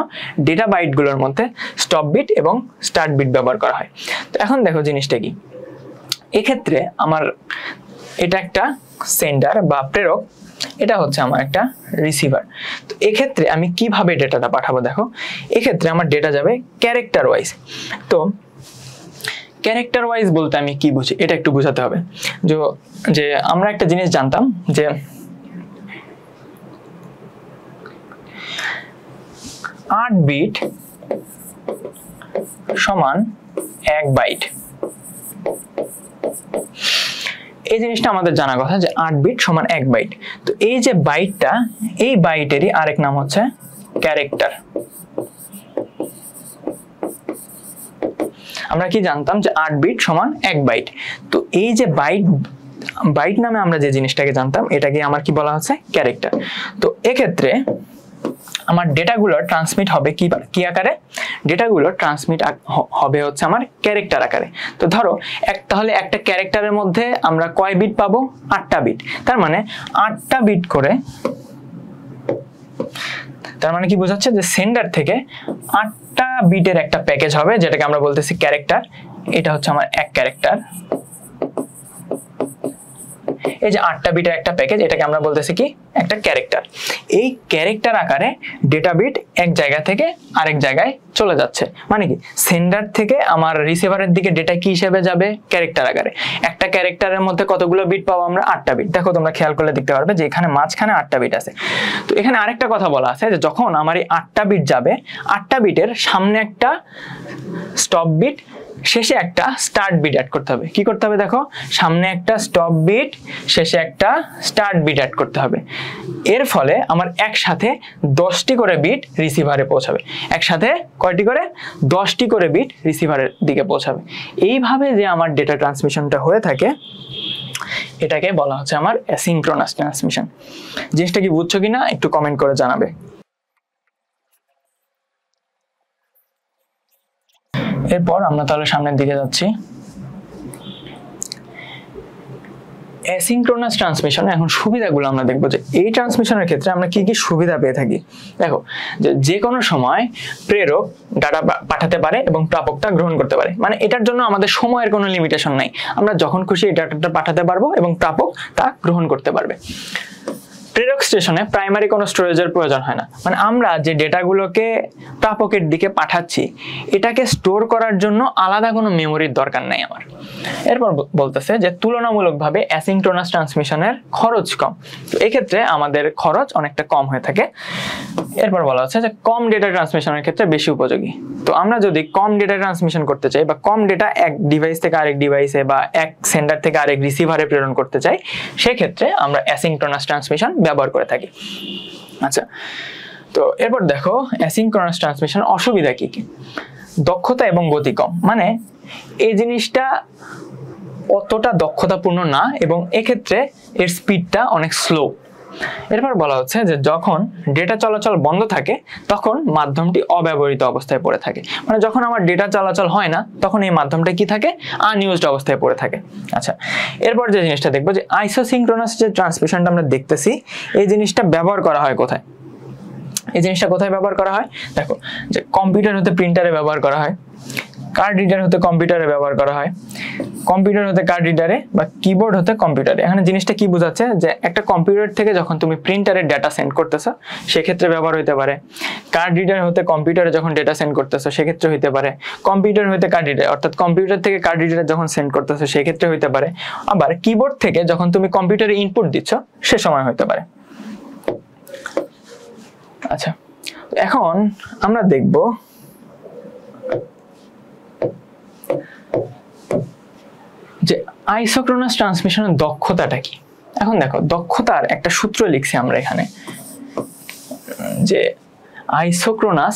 ডেটা বাইটগুলোর মধ্যে স্টপ বিট এবং স্টার্ট বিট ব্যবহার করা হয়। তো এখন দেখো জিনিসটা কি, এক্ষেত্রে আমার এটা একটা সেন্ডার বা প্রেরক, এটা হচ্ছে আমার একটা রিসিভার। তো এক্ষেত্রে আমি কিভাবে ডেটাটা পাঠাবো, দেখো এক্ষেত্রে আমার ডেটা যাবে ক্যারেক্টার ওয়াইজ। তো ক্যারেক্টার ওয়াইজ বলতে আমি কি বুঝি, এটা একটু বোঝাতে হবে। যে আমরা একটা জিনিস জানতাম যে 8 বিট সমান 1 বাইট। এই জিনিসটা আমাদের জানা কথা যে 8 বিট সমান 1 বাইট। তো এই যে বাইটটা, এই বাইটেরই আরেক নাম হচ্ছে ক্যারেক্টার। আমরা কি জানতাম যে 8 বিট সমান 1 বাইট। তো এই যে বাইট নামে আমরা যে জিনিসটাকে জানতাম, এটাকে আমার কি বলা হচ্ছে, ক্যারেক্টার। তো এক্ষেত্রে আমার ডেটাগুলো ট্রান্সমিট হবে কি আকারে, ডেটাগুলো ট্রান্সমিট হবে হচ্ছে আমার ক্যারেক্টার আকারে। তো ধরো তাহলে একটা ক্যারেক্টারের মধ্যে আমরা কয় বিট পাবো, 8টা বিট। তার মানে 8টা বিট করে, তার মানে কি বোঝাচ্ছে যে সেন্ডার থেকে 8টা বিটের একটা প্যাকেজ হবে, যেটাকে আমরা বলতেছি ক্যারেক্টার। এটা হচ্ছে আমার এক ক্যারেক্টার। এই যে 8টা বিটের একটা প্যাকেজ, এটাকে আমরা বলতেছি কি, একটা ক্যারেক্টার। এই ক্যারেক্টার আকারে ডেটা বিট এক জায়গা থেকে আরেক জায়গায় চলে যাচ্ছে। মানে কি, সেন্ডার থেকে আমার রিসিভারের দিকে ডেটা কি হিসেবে যাবে, ক্যারেক্টার আকারে। একটা ক্যারেক্টারের মধ্যে কতগুলো বিট পাবো আমরা, 8টা বিট। দেখো তোমরা খেয়াল করলে দেখতে পারবে যে এখানে মাঝখানে 8টা বিট আছে। তো এখানে আরেকটা কথা বলা আছে যে যখন আমার এই 8টা বিট যাবে, 8টা বিটের সামনে একটা স্টপ বিট, শেষে একটা স্টার্ট বিট অ্যাড করতে হবে। কি করতে হবে, দেখো সামনে একটা স্টপ বিট, শেষে একটা স্টার্ট বিট অ্যাড করতে হবে। এর ফলে আমার একসাথে 10টি করে বিট রিসিভারে পৌঁছাবে। একসাথে কয়টি করে, 10টি করে বিট রিসিভারের দিকে পৌঁছাবে। এইভাবে যে আমার ডেটা ট্রান্সমিশনটা হয়ে থাকে, এটাকে বলা হচ্ছে আমার অ্যাসিঙ্ক্রোনাস ট্রান্সমিশন। জিনিসটা কি বুঝছো কিনা একটু কমেন্ট করে জানাবে। এরপর আমরা তাহলে সামনের দিকে যাচ্ছি। অ্যাসিঙ্ক্রোনাস ট্রান্সমিশন এখন সুবিধাগুলো আমরা দেখবো যে এই ট্রান্সমিশনের ক্ষেত্রে আমরা কি কি সুবিধা পেয়ে থাকি। দেখো যে কোনো সময় প্রেরক ডাটা পাঠাতে পারে এবং প্রাপকটা গ্রহণ করতে পারে। মানে এটার জন্য আমাদের সময়ের কোনো লিমিটেশন নাই, আমরা যখন খুশি এই ডাটাটা পাঠাতে পারবো এবং প্রাপক তা গ্রহণ করতে পারবে। প্রেরক স্টেশনে প্রাইমারি কোনো স্টোরেজের প্রয়োজন হয় না। মানে আমরা যে ডেটাগুলোকে প্রাপকের দিকে পাঠাচ্ছি, এটাকে স্টোর করার জন্য আলাদা কোনো মেমোরির দরকার নাই আমার। এরপর বলতেছে যে তুলনামূলকভাবে অ্যাসিঙ্ক্রোনাস ট্রান্সমিশনের খরচ কম। তো এক্ষেত্রে আমাদের খরচ অনেকটা কম হয়ে থাকে। এরপর বলা হচ্ছে যে কম ডেটা ট্রান্সমিশনের ক্ষেত্রে বেশি উপযোগী। তো আমরা যদি কম ডেটা ট্রান্সমিশন করতে চাই বা কম ডেটা এক ডিভাইস থেকে আরেক ডিভাইসে বা এক সেন্ডার থেকে আরেক রিসিভারে প্রেরণ করতে চাই, সেক্ষেত্রে আমরা অ্যাসিঙ্ক্রোনাস ট্রান্সমিশন ব্যবহার করে থাকি। আচ্ছা, তো এরপর দেখো অ্যাসিঙ্ক্রোনাস ট্রান্সমিশন অসুবিধা কি কি। দক্ষতা এবং গতি কম, মানে এই জিনিসটা অতটা দক্ষতাপূর্ণ না এবং এক্ষেত্রে এর স্পিডটা অনেক স্লো। এরপর বলা হচ্ছে যে যখন ডেটা চলাচল বন্ধ থাকে তখন মাধ্যমটি অব্যবহৃত অবস্থায় পড়ে থাকে। মানে যখন আমার ডেটা চলাচল হয় না তখন এই মাধ্যমটা কি থাকে, আনইউজড অবস্থায় পড়ে থাকে। আচ্ছা, এরপর যে জিনিসটা দেখবো যে আইসোসিঙ্ক্রোনাস যে ট্রান্সমিশনটা আমরা দেখতেছি, এই জিনিসটা ব্যবহার করা হয় কোথায়। এই জিনিসটা কোথায় ব্যবহার করা হয়? দেখো যে কম্পিউটার হতে প্রিন্টারে ব্যবহার করা হয়, কার্ড রিডার হতে কম্পিউটারে ব্যবহার করা হয়, কম্পিউটার হতে কার্ড রিডারে বা কিবোর্ড হতে কম্পিউটারে। এখানে জিনিসটা কি বোঝাচ্ছে যে একটা কম্পিউটার থেকে যখন তুমি প্রিন্টারে ডেটা সেন্ড করতেছো সেক্ষেত্রে ব্যবহার হতে পারে, কার্ড রিডার হতে কম্পিউটারে যখন ডেটা সেন্ড করতেছো সেক্ষেত্রে হতে পারে, কম্পিউটার হতে কার্ড রিডার অর্থাৎ কম্পিউটার থেকে কার্ড রিডারে যখন সেন্ড করতেছো সেক্ষেত্রে হতে পারে, আবার কিবোর্ড থেকে যখন তুমি কম্পিউটারে ইনপুট দিচ্ছ সে সময় হতে পারে। আচ্ছা, এখন আমরা দেখব যে আইসোক্রোনাস ট্রান্সমিশনের দক্ষতাটা কি। এখন দেখো দক্ষতার একটা সূত্র লিখছি আমরা এখানে, যে আইসোক্রোনাস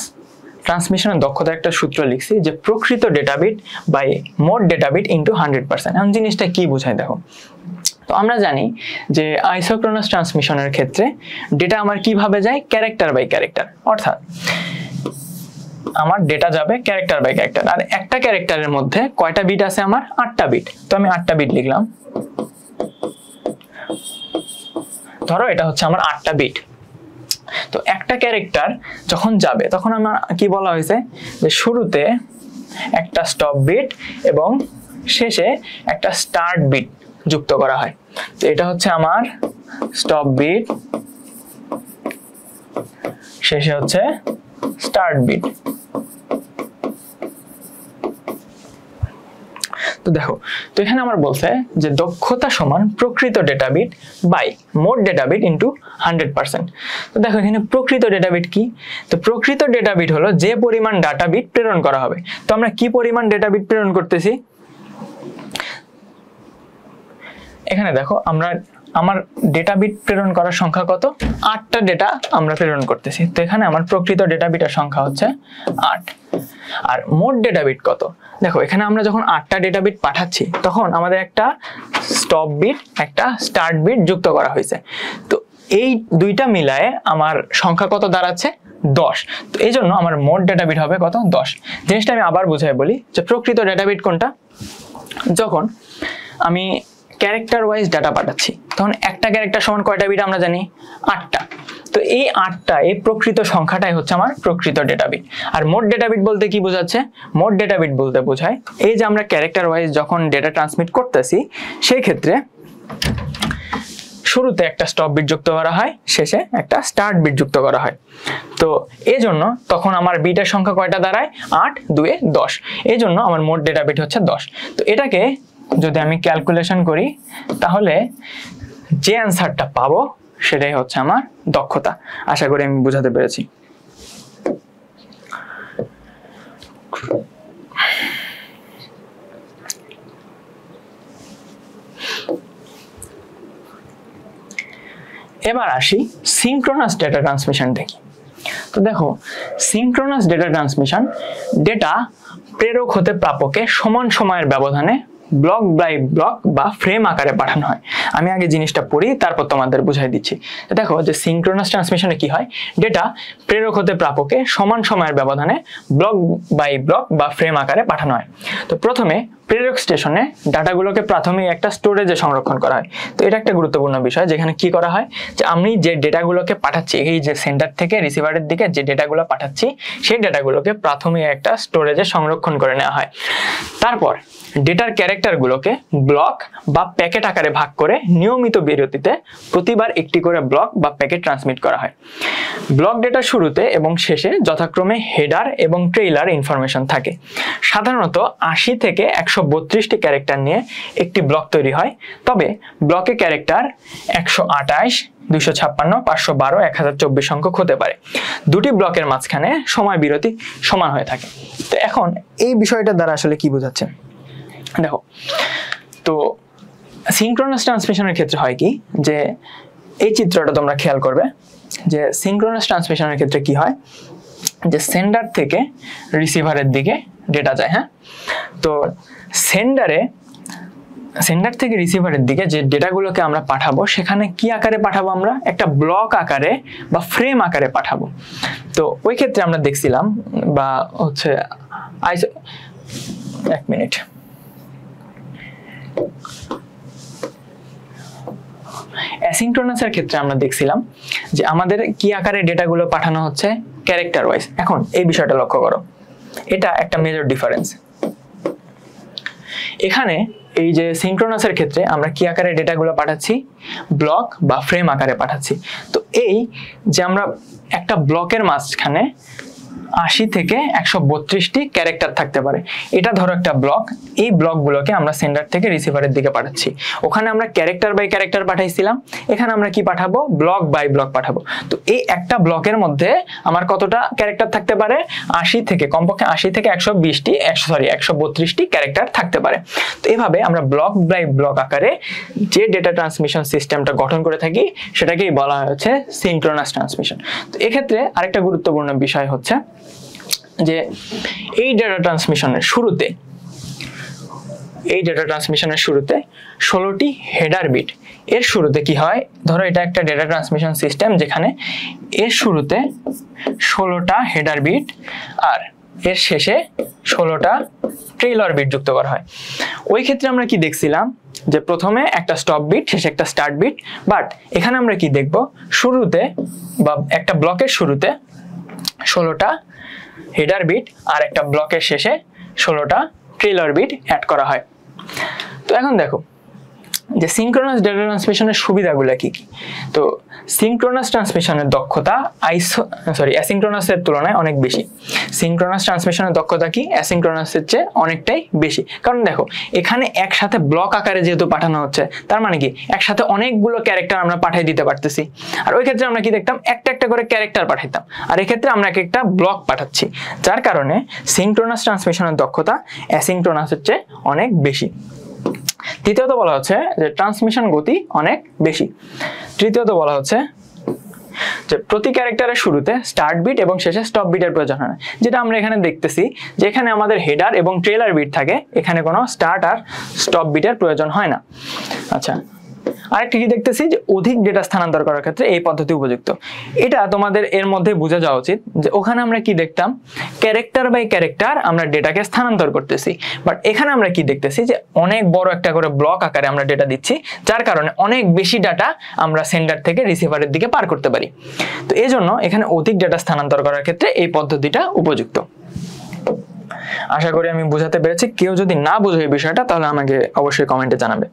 ট্রান্সমিশনের দক্ষতার একটা সূত্র লিখছি যে প্রকৃত ডেটা বিট বাই মোট ডেটা বিট ইন্টু 100%। এখন জিনিসটা কি বোঝায় দেখো, তো আমরা জানি যে আইসোক্রোনাস ট্রান্সমিশনের ক্ষেত্রে ডেটা আমার কিভাবে যায়, ক্যারেক্টার বাই ক্যারেক্টার, অর্থাৎ আমার ডেটা যাবে ক্যারেক্টার বাই ক্যারেক্টার। আর একটা ক্যারেক্টারের মধ্যে কয়টা বিট আছে? আমার 8টা বিট। তো আমি 8টা বিট লিখলাম, ধরো এটা হচ্ছে আমার 8টা বিট। তো একটা ক্যারেক্টার যখন যাবে তখন আমার কি বলা হয়েছে যে শুরুতে একটা স্টপ বিট এবং শেষে একটা স্টার্ট বিট যুক্ত করা হয়। তো এটা হচ্ছে আমার স্টপ বিট, শেষে হচ্ছে স্টার্ট বিট। তো দেখো, তো এখানে আমার বলছে যে দক্ষতা সমান প্রকৃত ডেটা বিট বাই মোট ডেটা বিট ইন্টু 100%। তো দেখো এখানে প্রকৃত ডেটা বিট কি? তো প্রকৃত ডেটা বিট হলো যে পরিমাণ ডাটা বিট প্রেরণ করা হবে। তো আমরা কি পরিমাণ ডেটা বিট প্রেরণ করতেছি? এখানে দেখো আমার ডেটা বিট প্রেরণ করার সংখ্যা কত? 8টা ডেটা আমরা প্রেরণ করতেছি। তো এখানে আমার প্রকৃত ডেটা বিটের সংখ্যা হচ্ছে 8। আর মোট ডেটা বিট কত? দেখো এখানে আমরা যখন 8টা ডেটা বিট পাঠাচ্ছি তখন আমাদের একটা স্টপ বিট একটা স্টার্ট বিট যুক্ত করা হয়েছে। তো এই দুইটা মিলায়ে আমার সংখ্যা কত দাঁড়াচ্ছে? 10। তো এই জন্য আমার মোট ডেটা বিট হবে কত? 10। জিনিসটা আমি আবার বুঝাই বলি যে প্রকৃত ডেটা বিট কোনটা? যখন আমি ক্যারেক্টার ওয়াইজ ডাটা পাঠাচ্ছি তখন একটা ক্যারেক্টার সমান কয়টা বিট আমরা জানি? 8টা। তো এই 8টা এই প্রকৃত সংখ্যাটাই হচ্ছে আমার প্রকৃত ডেটা বিট। আর মোট ডেটা বিট বলতে কি বোঝাচ্ছে? মোট ডেটা বিট বলতে বোঝায় এই যে আমরা ক্যারেক্টার ওয়াইজ যখন ডেটা ট্রান্সমিট করতেছি সেই ক্ষেত্রে শুরুতে একটা স্টপ বিট যুক্ত করা হয়, শেষে একটা স্টার্ট বিট যুক্ত করা হয়। তো এই জন্য তখন আমার বিটের সংখ্যা কয়টা দাঁড়ায়? 8 2 10। এই জন্য আমার মোট ডেটা বিট হচ্ছে 10। তো এটাকে যদি আমি ক্যালকুলেশন করি তাহলে যে অ্যান্সারটা পাবো সেটাই হচ্ছে আমার দক্ষতা। আশা করি আমি বোঝাতে পেরেছি। এবার আসি সিনক্রোনাস ডেটা ট্রান্সমিশনটা কি। তো দেখো সিনক্রোনাস ডেটা ট্রান্সমিশন, ডেটা প্রেরক হতে প্রাপকে সমান সময়ের ব্যবধানে ব্লক বাই ব্লক বা ফ্রেম আকারে পাঠানো হয়। আমি আগে জিনিসটা পড়ি তারপর তোমাদের বুঝাই দিচ্ছি। দেখো যে সিনক্রোনাস ট্রান্সমিশনে কি হয়, ডেটা প্রেরক হতে প্রাপকে সমান সময়ের ব্যবধানে ব্লক বাই ব্লক বা ফ্রেম আকারে পাঠানো হয়। তো প্রথমে প্রেরক স্টেশনে ডাটাগুলোকে প্রাথমিক একটা স্টোরেজে সংরক্ষণ করা হয়। তো এটা একটা গুরুত্বপূর্ণ বিষয়, যেখানে কি করা হয় যে আমি যে ডেটাগুলোকে পাঠাচ্ছি, এই যে সেন্টার থেকে রিসিভারের দিকে যে ডেটাগুলো পাঠাচ্ছি সেই ডেটাগুলোকে প্রাথমিক একটা স্টোরেজে সংরক্ষণ করে নেওয়া হয়। তারপর ডেটার ক্যারেক্টারগুলোকে ব্লক বা প্যাকেট আকারে ভাগ করে নিয়মিত বিরতিতে প্রতিবার একটি করে ব্লক বা প্যাকেট ট্রান্সমিট করা হয়। ব্লক ডেটার শুরুতে এবং শেষে যথাক্রমে হেডার এবং ট্রেইলার ইনফরমেশন থাকে। সাধারণত 80 থেকে 132টি ক্যারেক্টার নিয়ে একটি ব্লক তৈরি হয়, তবে ব্লকে ক্যারেক্টার 128, 256, 512, 1024 সংখ্যক হতে পারে। দুটি ব্লকের মাঝখানে সময় বিরতি সমান হয়ে থাকে। তো এখন এই বিষয়টা দ্বারা আসলে কি বোঝাচ্ছে দেখো, তো সিনক্রোনাস ট্রান্সমিশনের ক্ষেত্রে হয় কি যে এই চিত্রটা তোমরা খেয়াল করবে যে সিনক্রোনাস ট্রান্সমিশনের ক্ষেত্রে কি হয় যে সেন্ডার থেকে রিসিভারের দিকে ডেটা যায়। হ্যাঁ, তো সেন্ডার থেকে রিসিভারের দিকে যে ডেটাগুলোকে আমরা পাঠাবো সেখানে কি আকারে পাঠাবো? আমরা একটা ব্লক আকারে বা ফ্রেম আকারে পাঠাবো। তো ওই ক্ষেত্রে আমরা দেখছিলাম বা হচ্ছে এক মিনিট, অ্যাসিনক্রোনাসের ক্ষেত্রে আমরা দেখছিলাম যে আমাদের কি আকারে ডেটাগুলো পাঠানো হচ্ছে, ক্যারেক্টার ওয়াইজ। এখন এই বিষয়টা লক্ষ্য করো, এটা একটা মেজর ডিফারেন্স। এখানে এই যে সিনক্রোনাসের ক্ষেত্রে আমরা কি আকারে ডেটাগুলো পাঠাচ্ছি, ব্লক বা ফ্রেম আকারে পাঠাচ্ছি। তো এই যে আমরা একটা ব্লকের মাঝখানে 80 থেকে 132টি ক্যারেক্টার থাকতে পারে, এটা ধরো একটা ব্লক, এই ব্লকগুলোকে আমরা সেন্ডার থেকে রিসিভারের দিকে পাঠাচ্ছি। ওখানে আমরা ক্যারেক্টার বাই ক্যারেক্টার পাঠাইছিলাম, এখানে আমরা কি পাঠাবো, ব্লক বাই ব্লক পাঠাবো। তো এই একটা ব্লকের মধ্যে আমার কতটা ক্যারেক্টার থাকতে পারে, 80 থেকে কমপক্ষে 80 থেকে 132টি ক্যারেক্টার থাকতে পারে। তো এভাবে আমরা ব্লক বাই ব্লক আকারে যে ডেটা ট্রান্সমিশন সিস্টেমটা গঠন করে থাকি সেটাকেই বলা হচ্ছে সিনক্রোনাস ট্রান্সমিশন। তো এক্ষেত্রে আরেকটা গুরুত্বপূর্ণ বিষয় হচ্ছে যে এই ডেটা ট্রান্সমিশনের শুরুতে 16টি হেডার বিট। এর শুরুতে কি হয়, ধরো এটা একটা ডেটা ট্রান্সমিশন সিস্টেম যেখানে এর শুরুতে 16টা হেডার বিট আর এর শেষে 16টা ট্রেইলার বিট যুক্ত করা হয়। ওই ক্ষেত্রে আমরা কি দেখছিলাম যে প্রথমে একটা স্টপ বিট, শেষে একটা স্টার্ট বিট। বাট এখানে আমরা কি দেখব, শুরুতে বা একটা ব্লকের শুরুতে 16টা হেডার বিট আর একটা ব্লকের শেষে 16টা ট্রেইলার বিট অ্যাড করা হয়। তো এখন দেখো যে সিনক্রোনাস ডেটা ট্রান্সমিশনের সুবিধাগুলো কি কি। তো সিনক্রোনাস ট্রান্সমিশনের দক্ষতা অ্যাসিনক্রোনাসের তুলনায় অনেক বেশি। সিনক্রোনাস ট্রান্সমিশনের দক্ষতা কি অ্যাসিনক্রোনাসের চেয়ে অনেকটাই বেশি, কারণ দেখো এখানে একসাথে ব্লক আকারে যেহেতু পাঠানো হচ্ছে, তার মানে কি একসাথে অনেকগুলো ক্যারেক্টার আমরা পাঠিয়ে দিতে পারতেছি। আর ওই ক্ষেত্রে আমরা কি দেখতাম, একটা একটা করে ক্যারেক্টার পাঠাইতাম, আর এক্ষেত্রে আমরা একটা ব্লক পাঠাচ্ছি, যার কারণে সিনক্রোনাস ট্রান্সমিশনের দক্ষতা অ্যাসিনক্রোনাসের চেয়ে অনেক বেশি। তৃতীয়ত বলা হচ্ছে যে ট্রান্সমিশন গতি অনেক বেশি। তৃতীয়ত বলা হচ্ছে যে প্রতি ক্যারেক্টারের শুরুতে স্টার্ট বিট এবং শেষে স্টপ বিটের প্রয়োজন হয় না, যেটা আমরা এখানে দেখতেছি যে এখানে আমাদের হেডার এবং ট্রেলার বিট থাকে, এখানে কোনো স্টার্ট আর স্টপ বিটের প্রয়োজন হয় না। আচ্ছা, আরেকটা কি দেখতেছি যে অধিক ডেটা স্থানান্তর করার ক্ষেত্রে এই পদ্ধতি উপযুক্ত। এটা তোমাদের এর মধ্যে বোঝা যাওয়া উচিত যে ওখানে আমরা কি দেখতাম, ক্যারেক্টার বাই ক্যারেক্টার আমরা ডেটাকে স্থানান্তর করতেছি, বাট এখানে আমরা কি দেখতেছি যে অনেক বড় একটা করে ব্লক আকারে আমরা ডেটা দিচ্ছি, যার কারণে অনেক বেশি ডাটা আমরা সেন্ডার থেকে রিসিভারের দিকে পার করতে পারি। তো এই জন্য এখানে অধিক ডেটা স্থানান্তর করার ক্ষেত্রে এই পদ্ধতিটা উপযুক্ত। আশা করি আমি বোঝাতে পেরেছি। কেউ যদি না বোঝে এই বিষয়টা তাহলে আমাকে অবশ্যই কমেন্টে জানাবে।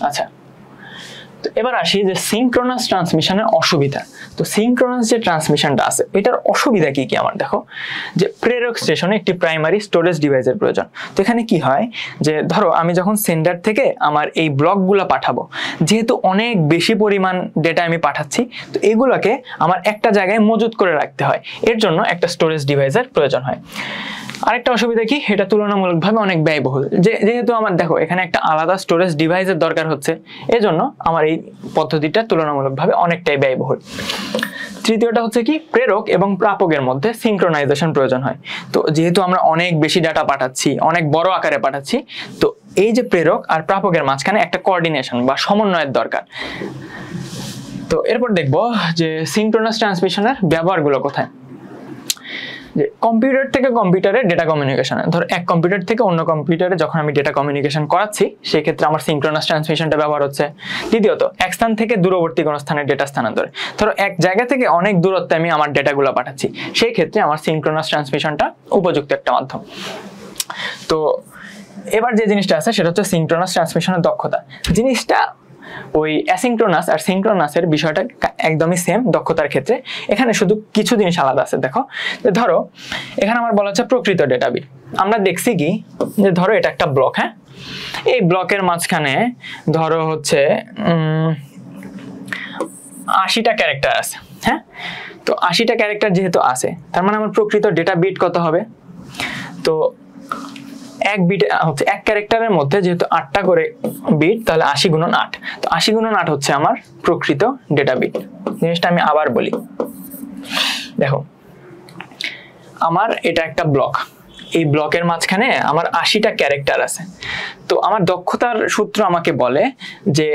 আচ্ছা, তো এবার আসি যে সিনক্রোনাস ট্রান্সমিশনের অসুবিধা। তো সিনক্রোনাস যে ট্রান্সমিশনটা আছে এটার অসুবিধা কি কি আমার দেখো, যে প্রেরক স্টেশনে একটি প্রাইমারি স্টোরেজ ডিভাইসের প্রয়োজন। তো এখানে কি হয় যে ধরো আমি যখন সেন্ডার থেকে আমার এই ব্লকগুলো পাঠাবো, যেহেতু অনেক বেশি পরিমাণ ডেটা আমি পাঠাচ্ছি, তো এগুলোকে আমার একটা জায়গায় মজুত করে রাখতে হয়, এর জন্য একটা স্টোরেজ ডিভাইসের প্রয়োজন হয়। আরেকটা অসুবিধা কি, এটা তুলনামূলকভাবে অনেক ব্যয়বহুল। যেহেতু আমার দেখো এখানে একটা আলাদা স্টোরেজ ডিভাইসের দরকার হচ্ছে, এজন্য আমার এই পদ্ধতিটা তুলনামূলকভাবে অনেকটাই ব্যয়বহুল। তৃতীয়টা হচ্ছে কি, প্রেরক এবং প্রাপকের মধ্যে সিনক্রোনাইজেশন প্রয়োজন হয়। তো যেহেতু আমরা অনেক বেশি ডাটা পাঠাচ্ছি, অনেক বড় আকারে পাঠাচ্ছি, তো এই যে প্রেরক আর প্রাপকের মাঝখানে একটা কোঅর্ডিনেশন বা সমন্বয়ের দরকার। তো এরপর দেখবো যে সিনক্রোনাস ট্রান্সমিশনের ব্যবহারগুলো কোথায়। যে কম্পিউটার থেকে কম্পিউটারে ডেটা কমিউনিকেশন, ধর এক কম্পিউটার থেকে অন্য কম্পিউটারে যখন আমি ডেটা কমিউনিকেশন করাচ্ছি সেই ক্ষেত্রে আমার সিনক্রোনাস ট্রান্সমিশনটা ব্যবহার হচ্ছে। দ্বিতীয়ত, এক স্থান থেকে দূরবর্তী কোনো স্থানে ডেটা স্থানান্তরে, ধরো এক জায়গা থেকে অনেক দূরত্বে আমি আমার ডেটাগুলো পাঠাচ্ছি, সেই ক্ষেত্রে আমার সিনক্রোনাস ট্রান্সমিশনটা উপযুক্ত একটা মাধ্যম। তো এবার যে জিনিসটা আছে সেটা হচ্ছে সিনক্রোনাস ট্রান্সমিশনের দক্ষতা। জিনিসটা ওই অ্যাসিনক্রোনাস আর সিনক্রোনাসের বিষয়টা একদমই সেম দক্ষতার ক্ষেত্রে, এখানে শুধু কিছু জিনিস আলাদা আছে। দেখো ধরো এখানে আমার বলা হচ্ছে প্রকৃত ডেটা বিট। আমরা দেখছি কি যে ধরো এটা একটা ব্লক, হ্যাঁ, এই ব্লকের মাঝখানে ধরো হচ্ছে 80টা ক্যারেক্টার আছে, হ্যাঁ। তো 80টা ক্যারেক্টার যেহেতু আছে, তার মানে আমার প্রকৃত ডেটা বিট কত হবে, তো এক বিট হচ্ছে এক ক্যারেক্টারের মধ্যে যেহেতু 8টা করে বিট, তাহলে 80 গুণন 8, তো 80 গুণন 8 হচ্ছে আমার প্রকৃত ডেটা বিট। জিনিসটা আমি আবার বলি, দেখো আমার এটা একটা ব্লক, এই ব্লকের মাঝখানে আমার 80টা ক্যারেক্টার আছে। তো আমার দক্ষতার সূত্র আমাকে বলে যে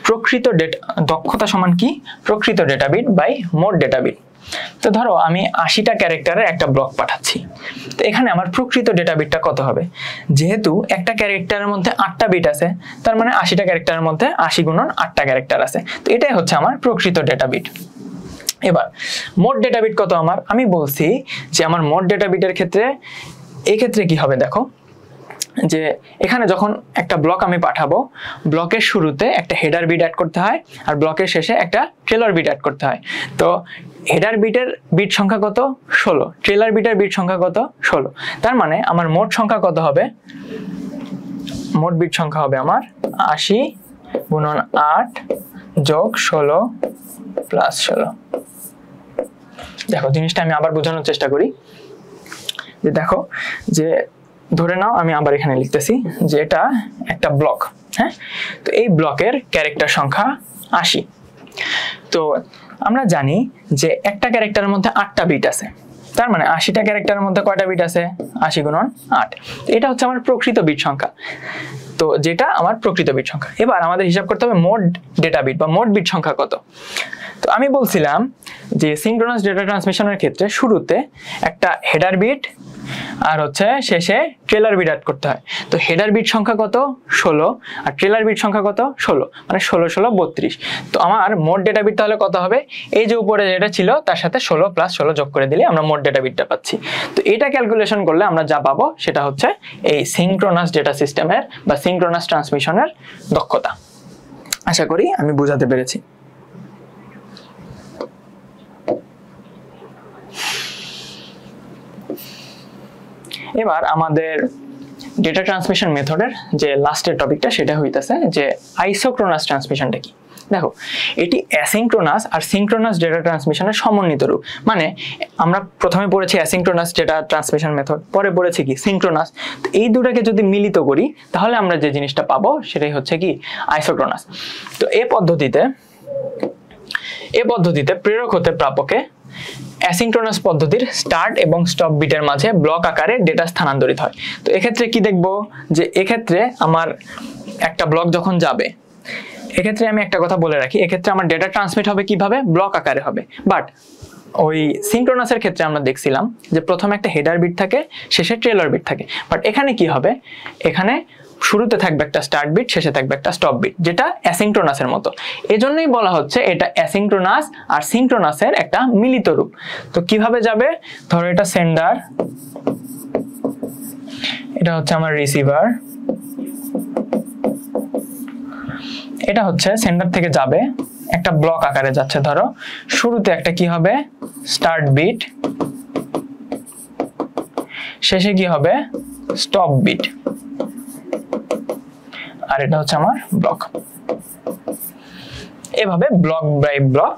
প্রকৃত ডেটা দক্ষতা সমান কি, প্রকৃত ডেটা বিট বাই মোট ডেটা বিট। তো ধরো আমি 80টা ক্যারেক্টারের একটা ব্লক পাঠাচ্ছি, তো এখানে আমার প্রকৃত ডেটা বিটটা কত হবে? যেহেতু একটা ক্যারেক্টারের মধ্যে 8টা বিট আছে, তার মানে 80টা ক্যারেক্টারের মধ্যে 80 গুণন 8টা ক্যারেক্টার আছে, তো এটাই হচ্ছে আমার প্রকৃত ডেটা বিট। এবার মোট ডেটা বিট কত আমার? আমি বলছি যে আমার মোট ডেটা বিটের ক্ষেত্রে এই ক্ষেত্রে কি হবে দেখো, যে এখানে যখন একটা ব্লক আমি পাঠাবো, ব্লকের শুরুতে একটা হেডার বিট অ্যাড করতে হয় আর ব্লকের শেষে একটা ট্রেলার বিট অ্যাড করতে হয়। তো হেডার বিটের বিট সংখ্যা কত? 16। ট্রেলার বিটের বিট সংখ্যা কত? 16। তার মানে আমার মোট সংখ্যা কত হবে? মোট বিট সংখ্যা হবে আমার 80 গুণন 8 যোগ 16 প্লাস 16। দেখো জিনিসটা আমি আবার বোঝানোর চেষ্টা করি, যে দেখো যে ধরে নাও আমি আবার এখানে লিখতেছি যে এটা একটা ব্লক, হ্যাঁ, তো এই ব্লকের ক্যারেক্টার সংখ্যা 80। তো আমরা জানি যে একটা ক্যারেক্টারের মধ্যে 8টা বিট আছে, তার মানে 80টা ক্যারেক্টারের মধ্যে কয়টা বিট আছে? 80 গুণন 8। এটা হচ্ছে আমার প্রকৃত বিট সংখ্যা, তো যেটা আমার প্রকৃত বিট সংখ্যা। এবার আমাদের হিসাব করতে হবে মোট ডেটা বিট বা মোট বিট সংখ্যা কত। তো আমি বলছিলাম যে সিনক্রোনাস ডেটা ট্রান্সমিশনের ক্ষেত্রে শুরুতে একটা হেডার বিট আর হচ্ছে শেষে ট্রেলার বিট অ্যাড করতে হয়। তো হেডার বিট সংখ্যা কত? 16, আর ট্রেলার বিট সংখ্যা কত? 16, মানে 16 16 32। তো আমার মোট ডেটা বিট তাহলে কত হবে? এই যে উপরে যেটা ছিল তার সাথে 16 প্লাস 16 যোগ করে দিলে আমরা মোট ডেটা বিটটা পাচ্ছি। তো এটা ক্যালকুলেশন করলে আমরা যা পাবো সেটা হচ্ছে এই সিনক্রোনাস ডেটা সিস্টেমের বা সিনক্রোনাস ট্রান্সমিশনের দক্ষতা। আশা করি আমি বোঝাতে পেরেছি। এবার আমাদের ডেটা ট্রান্সমিশন মেথডের যে লাস্টের টপিকটা সেটা হইতেছে যে আইসোক্রোনাস ট্রান্সমিশনটা কি। দেখো এটি অ্যাসিনক্রোনাস আর সিনক্রোনাস ডেটা ট্রান্সমিশনের সমন্বিত রূপ। মানে আমরা প্রথমে পড়েছি অ্যাসিনক্রোনাস ডেটা ট্রান্সমিশন মেথড, পরে পড়েছি কি সিনক্রোনাস। তো এই দুটাকে যদি মিলিত করি তাহলে আমরা যে জিনিসটা পাবো সেটাই হচ্ছে কি আইসোক্রোনাস। তো এই পদ্ধতিতে প্রেরক হতে প্রাপকে অ্যাসিনক্রোনাস পদ্ধতির স্টার্ট এবং স্টপ বিটের মাঝে ব্লক আকারে ডেটা স্থানান্তরিত হয়। তো এক্ষেত্রে কি দেখব, যে এক্ষেত্রে আমার একটা ব্লক যখন যাবে, এক্ষেত্রে আমি একটা কথা বলে রাখি, এক্ষেত্রে আমার ডেটা ট্রান্সমিট হবে কিভাবে? ব্লক আকারে হবে। বাট ওই সিনক্রোনাসের ক্ষেত্রে আমরা দেখছিলাম যে প্রথমে একটা হেডার বিট থাকে, শেষে ট্রেলার বিট থাকে। বাট এখানে কি হবে? এখানে শুরুতে থাকবে একটা স্টার্ট বিট, শেষে থাকবে একটা স্টপ বিট, যেটা অ্যাসিনক্রোনাসের মতো। এজন্যই বলা হচ্ছে এটা অ্যাসিনক্রোনাস আর সিনক্রোনাসের একটা মিলিত রূপ। তো কিভাবে যাবে? ধরো এটা সেন্ডার, এটা হচ্ছে আমার রিসিভার, এটা হচ্ছে সেন্ডার থেকে যাবে একটা ব্লক আকারে যাচ্ছে। ধরো শুরুতে একটা কি হবে? স্টার্ট বিট, শেষে কি হবে? স্টপ বিট, আর এটা হচ্ছে আমার ব্লক। এভাবে ব্লক বাই ব্লক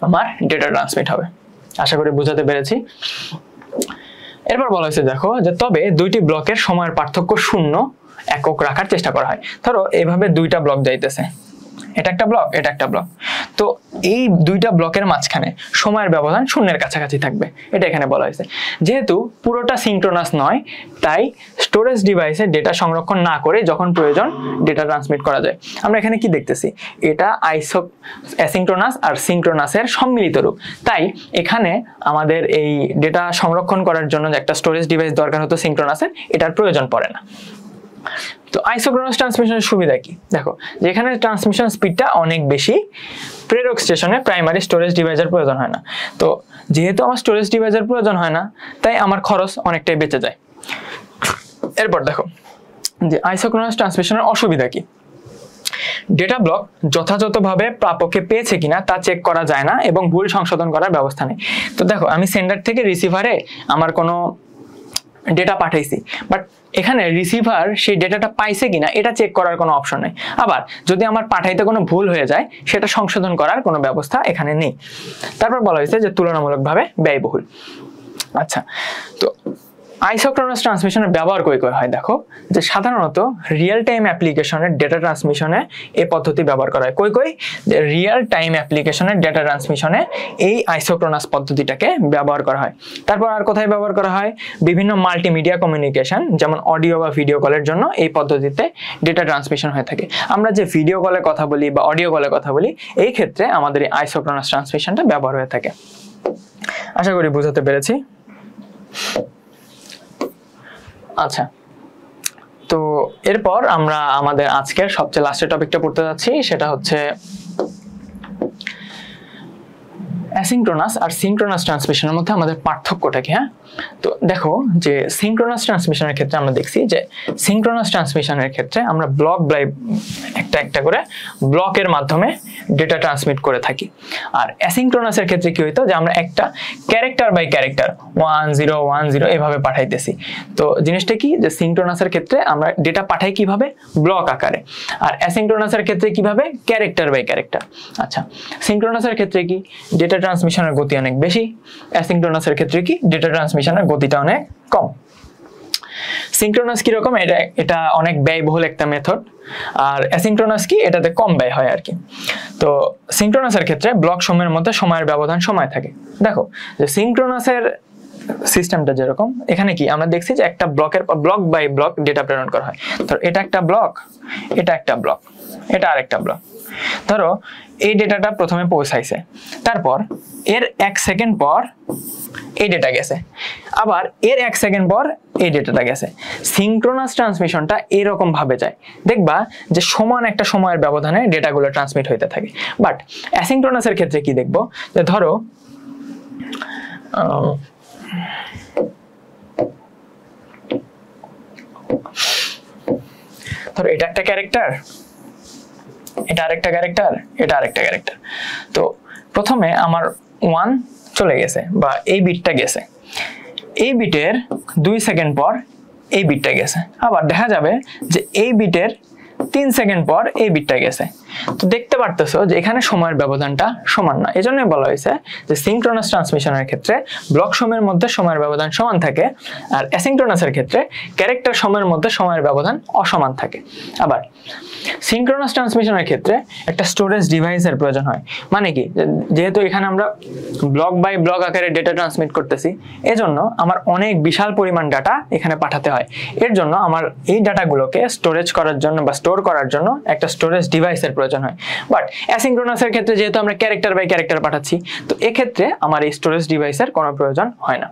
আমার ডেটা ট্রান্সমিট হবে। আশা করি বোঝাতে পেরেছি। এরপর বলা হয়েছে দেখো যে তবে দুইটি ব্লকের সময়ের পার্থক্য 0 একক রাখার চেষ্টা করা হয়। ধরো এইভাবে দুইটা ব্লক যাইতেছে, এটা একটা ব্লক, এটা একটা ব্লক। তো এই দুইটা ব্লকের মাঝখানে সময়ের ব্যবধান 0-এর কাছাকাছি থাকবে, এটা এখানে বলা হয়েছে। যেহেতু পুরোটা সিনক্রোনাস নয়, তাই স্টোরেজ ডিভাইসে ডেটা সংরক্ষণ না করে যখন প্রয়োজন ডেটা ট্রান্সমিট করা যায়। আমরা এখানে কি দেখতেছি? এটা অ্যাসিনক্রোনাস আর সিনক্রোনাসের সম্মিলিত রূপ। তাই এখানে আমাদের এই ডেটা সংরক্ষণ করার জন্য যে একটা স্টোরেজ ডিভাইস দরকার হতো সিনক্রোনাসের, এটার প্রয়োজন পড়ে না। তো আইসোক্রোনাস ট্রান্সমিশনের সুবিধা কি? দেখো যেখানে ট্রান্সমিশন স্পিডটা অনেক বেশি, প্রেরক স্টেশনে প্রাইমারি স্টোরেজ ডিভাইসের প্রয়োজন হয় না। তো যেহেতু আমার স্টোরেজ ডিভাইসের প্রয়োজন হয় না, তাই আমার খরচ অনেকটাই বেঁচে যায়। এরপর দেখো যে আইসোক্রোনাস ট্রান্সমিশনের অসুবিধা কি। ডেটা ব্লক যথাযথভাবে প্রাপককে পেয়েছে কিনা তা চেক করা যায় না এবং ভুল সংশোধন করার ব্যবস্থা নেই। তো দেখো আমি সেন্ডার থেকে রিসিভারে আমার কোনো ডেটা পাঠাইছি, বাট এখানে রিসিভার সেই ডেটাটা পাইছে কিনা এটা চেক করার কোনো অপশন নেই। আবার যদি আমার পাঠাইতে কোনো ভুল হয়ে যায়, সেটা সংশোধন করার কোনো ব্যবস্থা এখানে নেই। তারপর বলা হয়েছে যে তুলনামূলকভাবে ব্যয়বহুল। আচ্ছা, তো আইসোক্রোনাস ট্রান্সমিশনের ব্যবহার কই হয় দেখো, যে সাধারণত রিয়েল টাইম অ্যাপ্লিকেশনের ডেটা ট্রান্সমিশনে এই পদ্ধতি ব্যবহার করা হয়। কই যে রিয়েল টাইম অ্যাপ্লিকেশনের ডেটা ট্রান্সমিশনে এই আইসোক্রোনাস পদ্ধতিটাকে ব্যবহার করা হয়। তারপর আর কোথায় ব্যবহার করা হয়? বিভিন্ন মাল্টিমিডিয়া কমিউনিকেশন, যেমন অডিও বা ভিডিও কলের জন্য এই পদ্ধতিতে ডেটা ট্রান্সমিশন হয়ে থাকে। আমরা যে ভিডিও কলে কথা বলি বা অডিও কলে কথা বলি, এই ক্ষেত্রে আমাদের এই আইসোক্রোনাস ট্রান্সমিশনটা ব্যবহার হয়ে থাকে। আশা করি বোঝাতে পেরেছি। আচ্ছা, তো এরপর আমরা আমাদের আজকের সবচেয়ে লাস্টের টপিকটা পড়তে যাচ্ছি, সেটা হচ্ছে অ্যাসিনক্রোনাস আর সিনক্রোনাস ট্রান্সমিশনের মধ্যে আমাদের পার্থক্যটা কি। হ্যাঁ, তো দেখো যে সিনক্রোনাস ট্রান্সমিশনের ক্ষেত্রে আমরা দেখছি যে সিনক্রোনাস ট্রান্সমিশনের ক্ষেত্রে আমরা ব্লক বাই একটা একটা করে ব্লকের মাধ্যমে ডেটা ট্রান্সমিট করে থাকি। আর অ্যাসিনক্রোনাসের ক্ষেত্রে কি হইতো যে আমরা একটা ক্যারেক্টার বাই ক্যারেক্টার 1010 এভাবে পাঠাইতেছি। তো জিনিসটা কি যে সিনক্রোনাসের ক্ষেত্রে আমরা ডেটা পাঠাই কিভাবে, ব্লক আকারে, আর অ্যাসিনক্রোনাসের ক্ষেত্রে কিভাবে, ক্যারেক্টার বাই ক্যারেক্টার। আচ্ছা, সিনক্রোনাসের ক্ষেত্রে কি ডেটা ট্রান্সমিশনের গতি অনেক বেশি, অ্যাসিনক্রোনাসের ক্ষেত্রে কি ডেটা ট্রান্সমিশনের গতিটা অনেক কম। সিনক্রোনাস কি রকম, এটা অনেক ব্যয়বহুল একটা মেথড, আর অ্যাসিনক্রোনাস কি এটাতে কম ব্যয় হয় আর কি। তো সিনক্রোনাসের ক্ষেত্রে ব্লক সময়ের মধ্যে সময়ের ব্যবধান সময় থাকে। দেখো যে সিনক্রোনাসের সিস্টেমটা যেরকম, এখানে কি আমরা দেখছি যে একটা ব্লকের ব্লক বাই ব্লক ডেটা প্রেরণ করা হয়। ধরো এটা একটা ব্লক, এটা একটা ব্লক, এটা আরেকটা ব্লক। ধরো এই ডেটাটা প্রথমে পৌঁছাইছে, তারপর এর 1 সেকেন্ড পর এই ডেটা গেছে, আবার এর 1 সেকেন্ড পর এই ডেটাটা গেছে। সিনক্রোনাস ট্রান্সমিশনটা এরকম ভাবে যায়, দেখবা যে সমান একটা সময়ের ব্যবধানে ডেটাগুলো ট্রান্সমিট হইতে থাকে। বাট অ্যাসিনক্রোনাসের ক্ষেত্রে কি দেখবো যে ধরো এটা একটা ক্যারেক্টার, এটা আরেকটা ক্যারেক্টার, এটা আরেকটা ক্যারেক্টার। তো প্রথমে আমার 1 চলে গেছে বা এই বিটটা গেছে, এই বিটের 2 সেকেন্ড পর এই বিটটা গেছে, আবার দেখা যাবে যে এই বিটের 3 সেকেন্ড পর এই বিটটা গেছে। তো দেখতে পারতেছো যে এখানে সময়ের ব্যবধানটা সমান না। এজন্যই বলা হয়েছে যে সিনক্রোনাস ট্রান্সমিশনের ক্ষেত্রে ব্লক সময়ের মধ্যে সময়ের ব্যবধান সমান থাকে, আর অ্যাসিনক্রোনাসের ক্ষেত্রে ক্যারেক্টার সময়ের মধ্যে সময়ের ব্যবধান অসমান থাকে। আবার সিনক্রোনাস ট্রান্সমিশনের ক্ষেত্রে একটা স্টোরেজ ডিভাইসের প্রয়োজন হয়। মানে কি, যেহেতু এখানে আমরা ব্লক বাই ব্লক আকারে ডেটা ট্রান্সমিট করতেছি, এজন্য আমার অনেক বিশাল পরিমাণ ডাটা এখানে পাঠাতে হয়। এর জন্য আমার এই ডাটাগুলোকে স্টোরেজ করার জন্য বা স্টোর করার জন্য একটা স্টোরেজ ডিভাইসের প্রয়োজন হয়। বাট অ্যাসিনক্রোনাসের ক্ষেত্রে যেহেতু আমরা ক্যারেক্টার বাই ক্যারেক্টার পাঠাচ্ছি, তো এক্ষেত্রে আমার এই স্টোরেজ ডিভাইসের কোনো প্রয়োজন হয় না।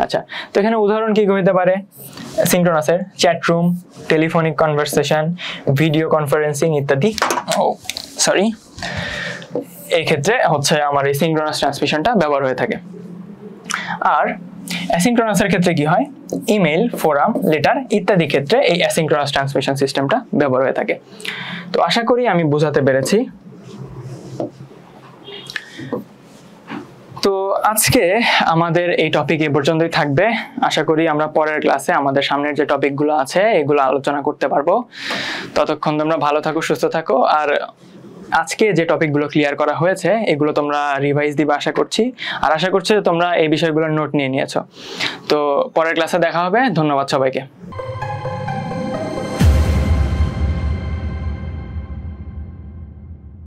আচ্ছা, তো এখানে উদাহরণ কি হতে পারে সিনক্রোনাসের? Chat room, telephonic conversation, video conferencing ইত্যাদি। সরি, এই ক্ষেত্রে হচ্ছে আমার এই সিনক্রোনাস ট্রান্সমিশনটা ব্যবহার হয়ে থাকে। আর অ্যাসিনক্রোনাসের ক্ষেত্রে কি হয়? ইমেল, ফোরাম, লেটার ইত্যাদি ক্ষেত্রে এই অ্যাসিনক্রোনাস ট্রান্সমিশন সিস্টেমটা ব্যবহার হয়ে থাকে। তো আশা করি আমি বোঝাতে পেরেছি। তো আজকে আমাদের এই টপিক এই পর্যন্তই থাকবে। আশা করি আমরা পরের ক্লাসে আমাদের সামনের যে টপিকগুলো আছে এগুলো আলোচনা করতে পারবো। ততক্ষণ তোমরা ভালো থাকো, সুস্থ থাকো। আর আজকে যে টপিকগুলো ক্লিয়ার করা হয়েছে এগুলো তোমরা রিভাইজ দিবে আশা করছি, আর আশা করছি তোমরা এই বিষয়গুলোর নোট নিয়ে নিয়েছো। তো পরের ক্লাসে দেখা হবে। ধন্যবাদ সবাইকে।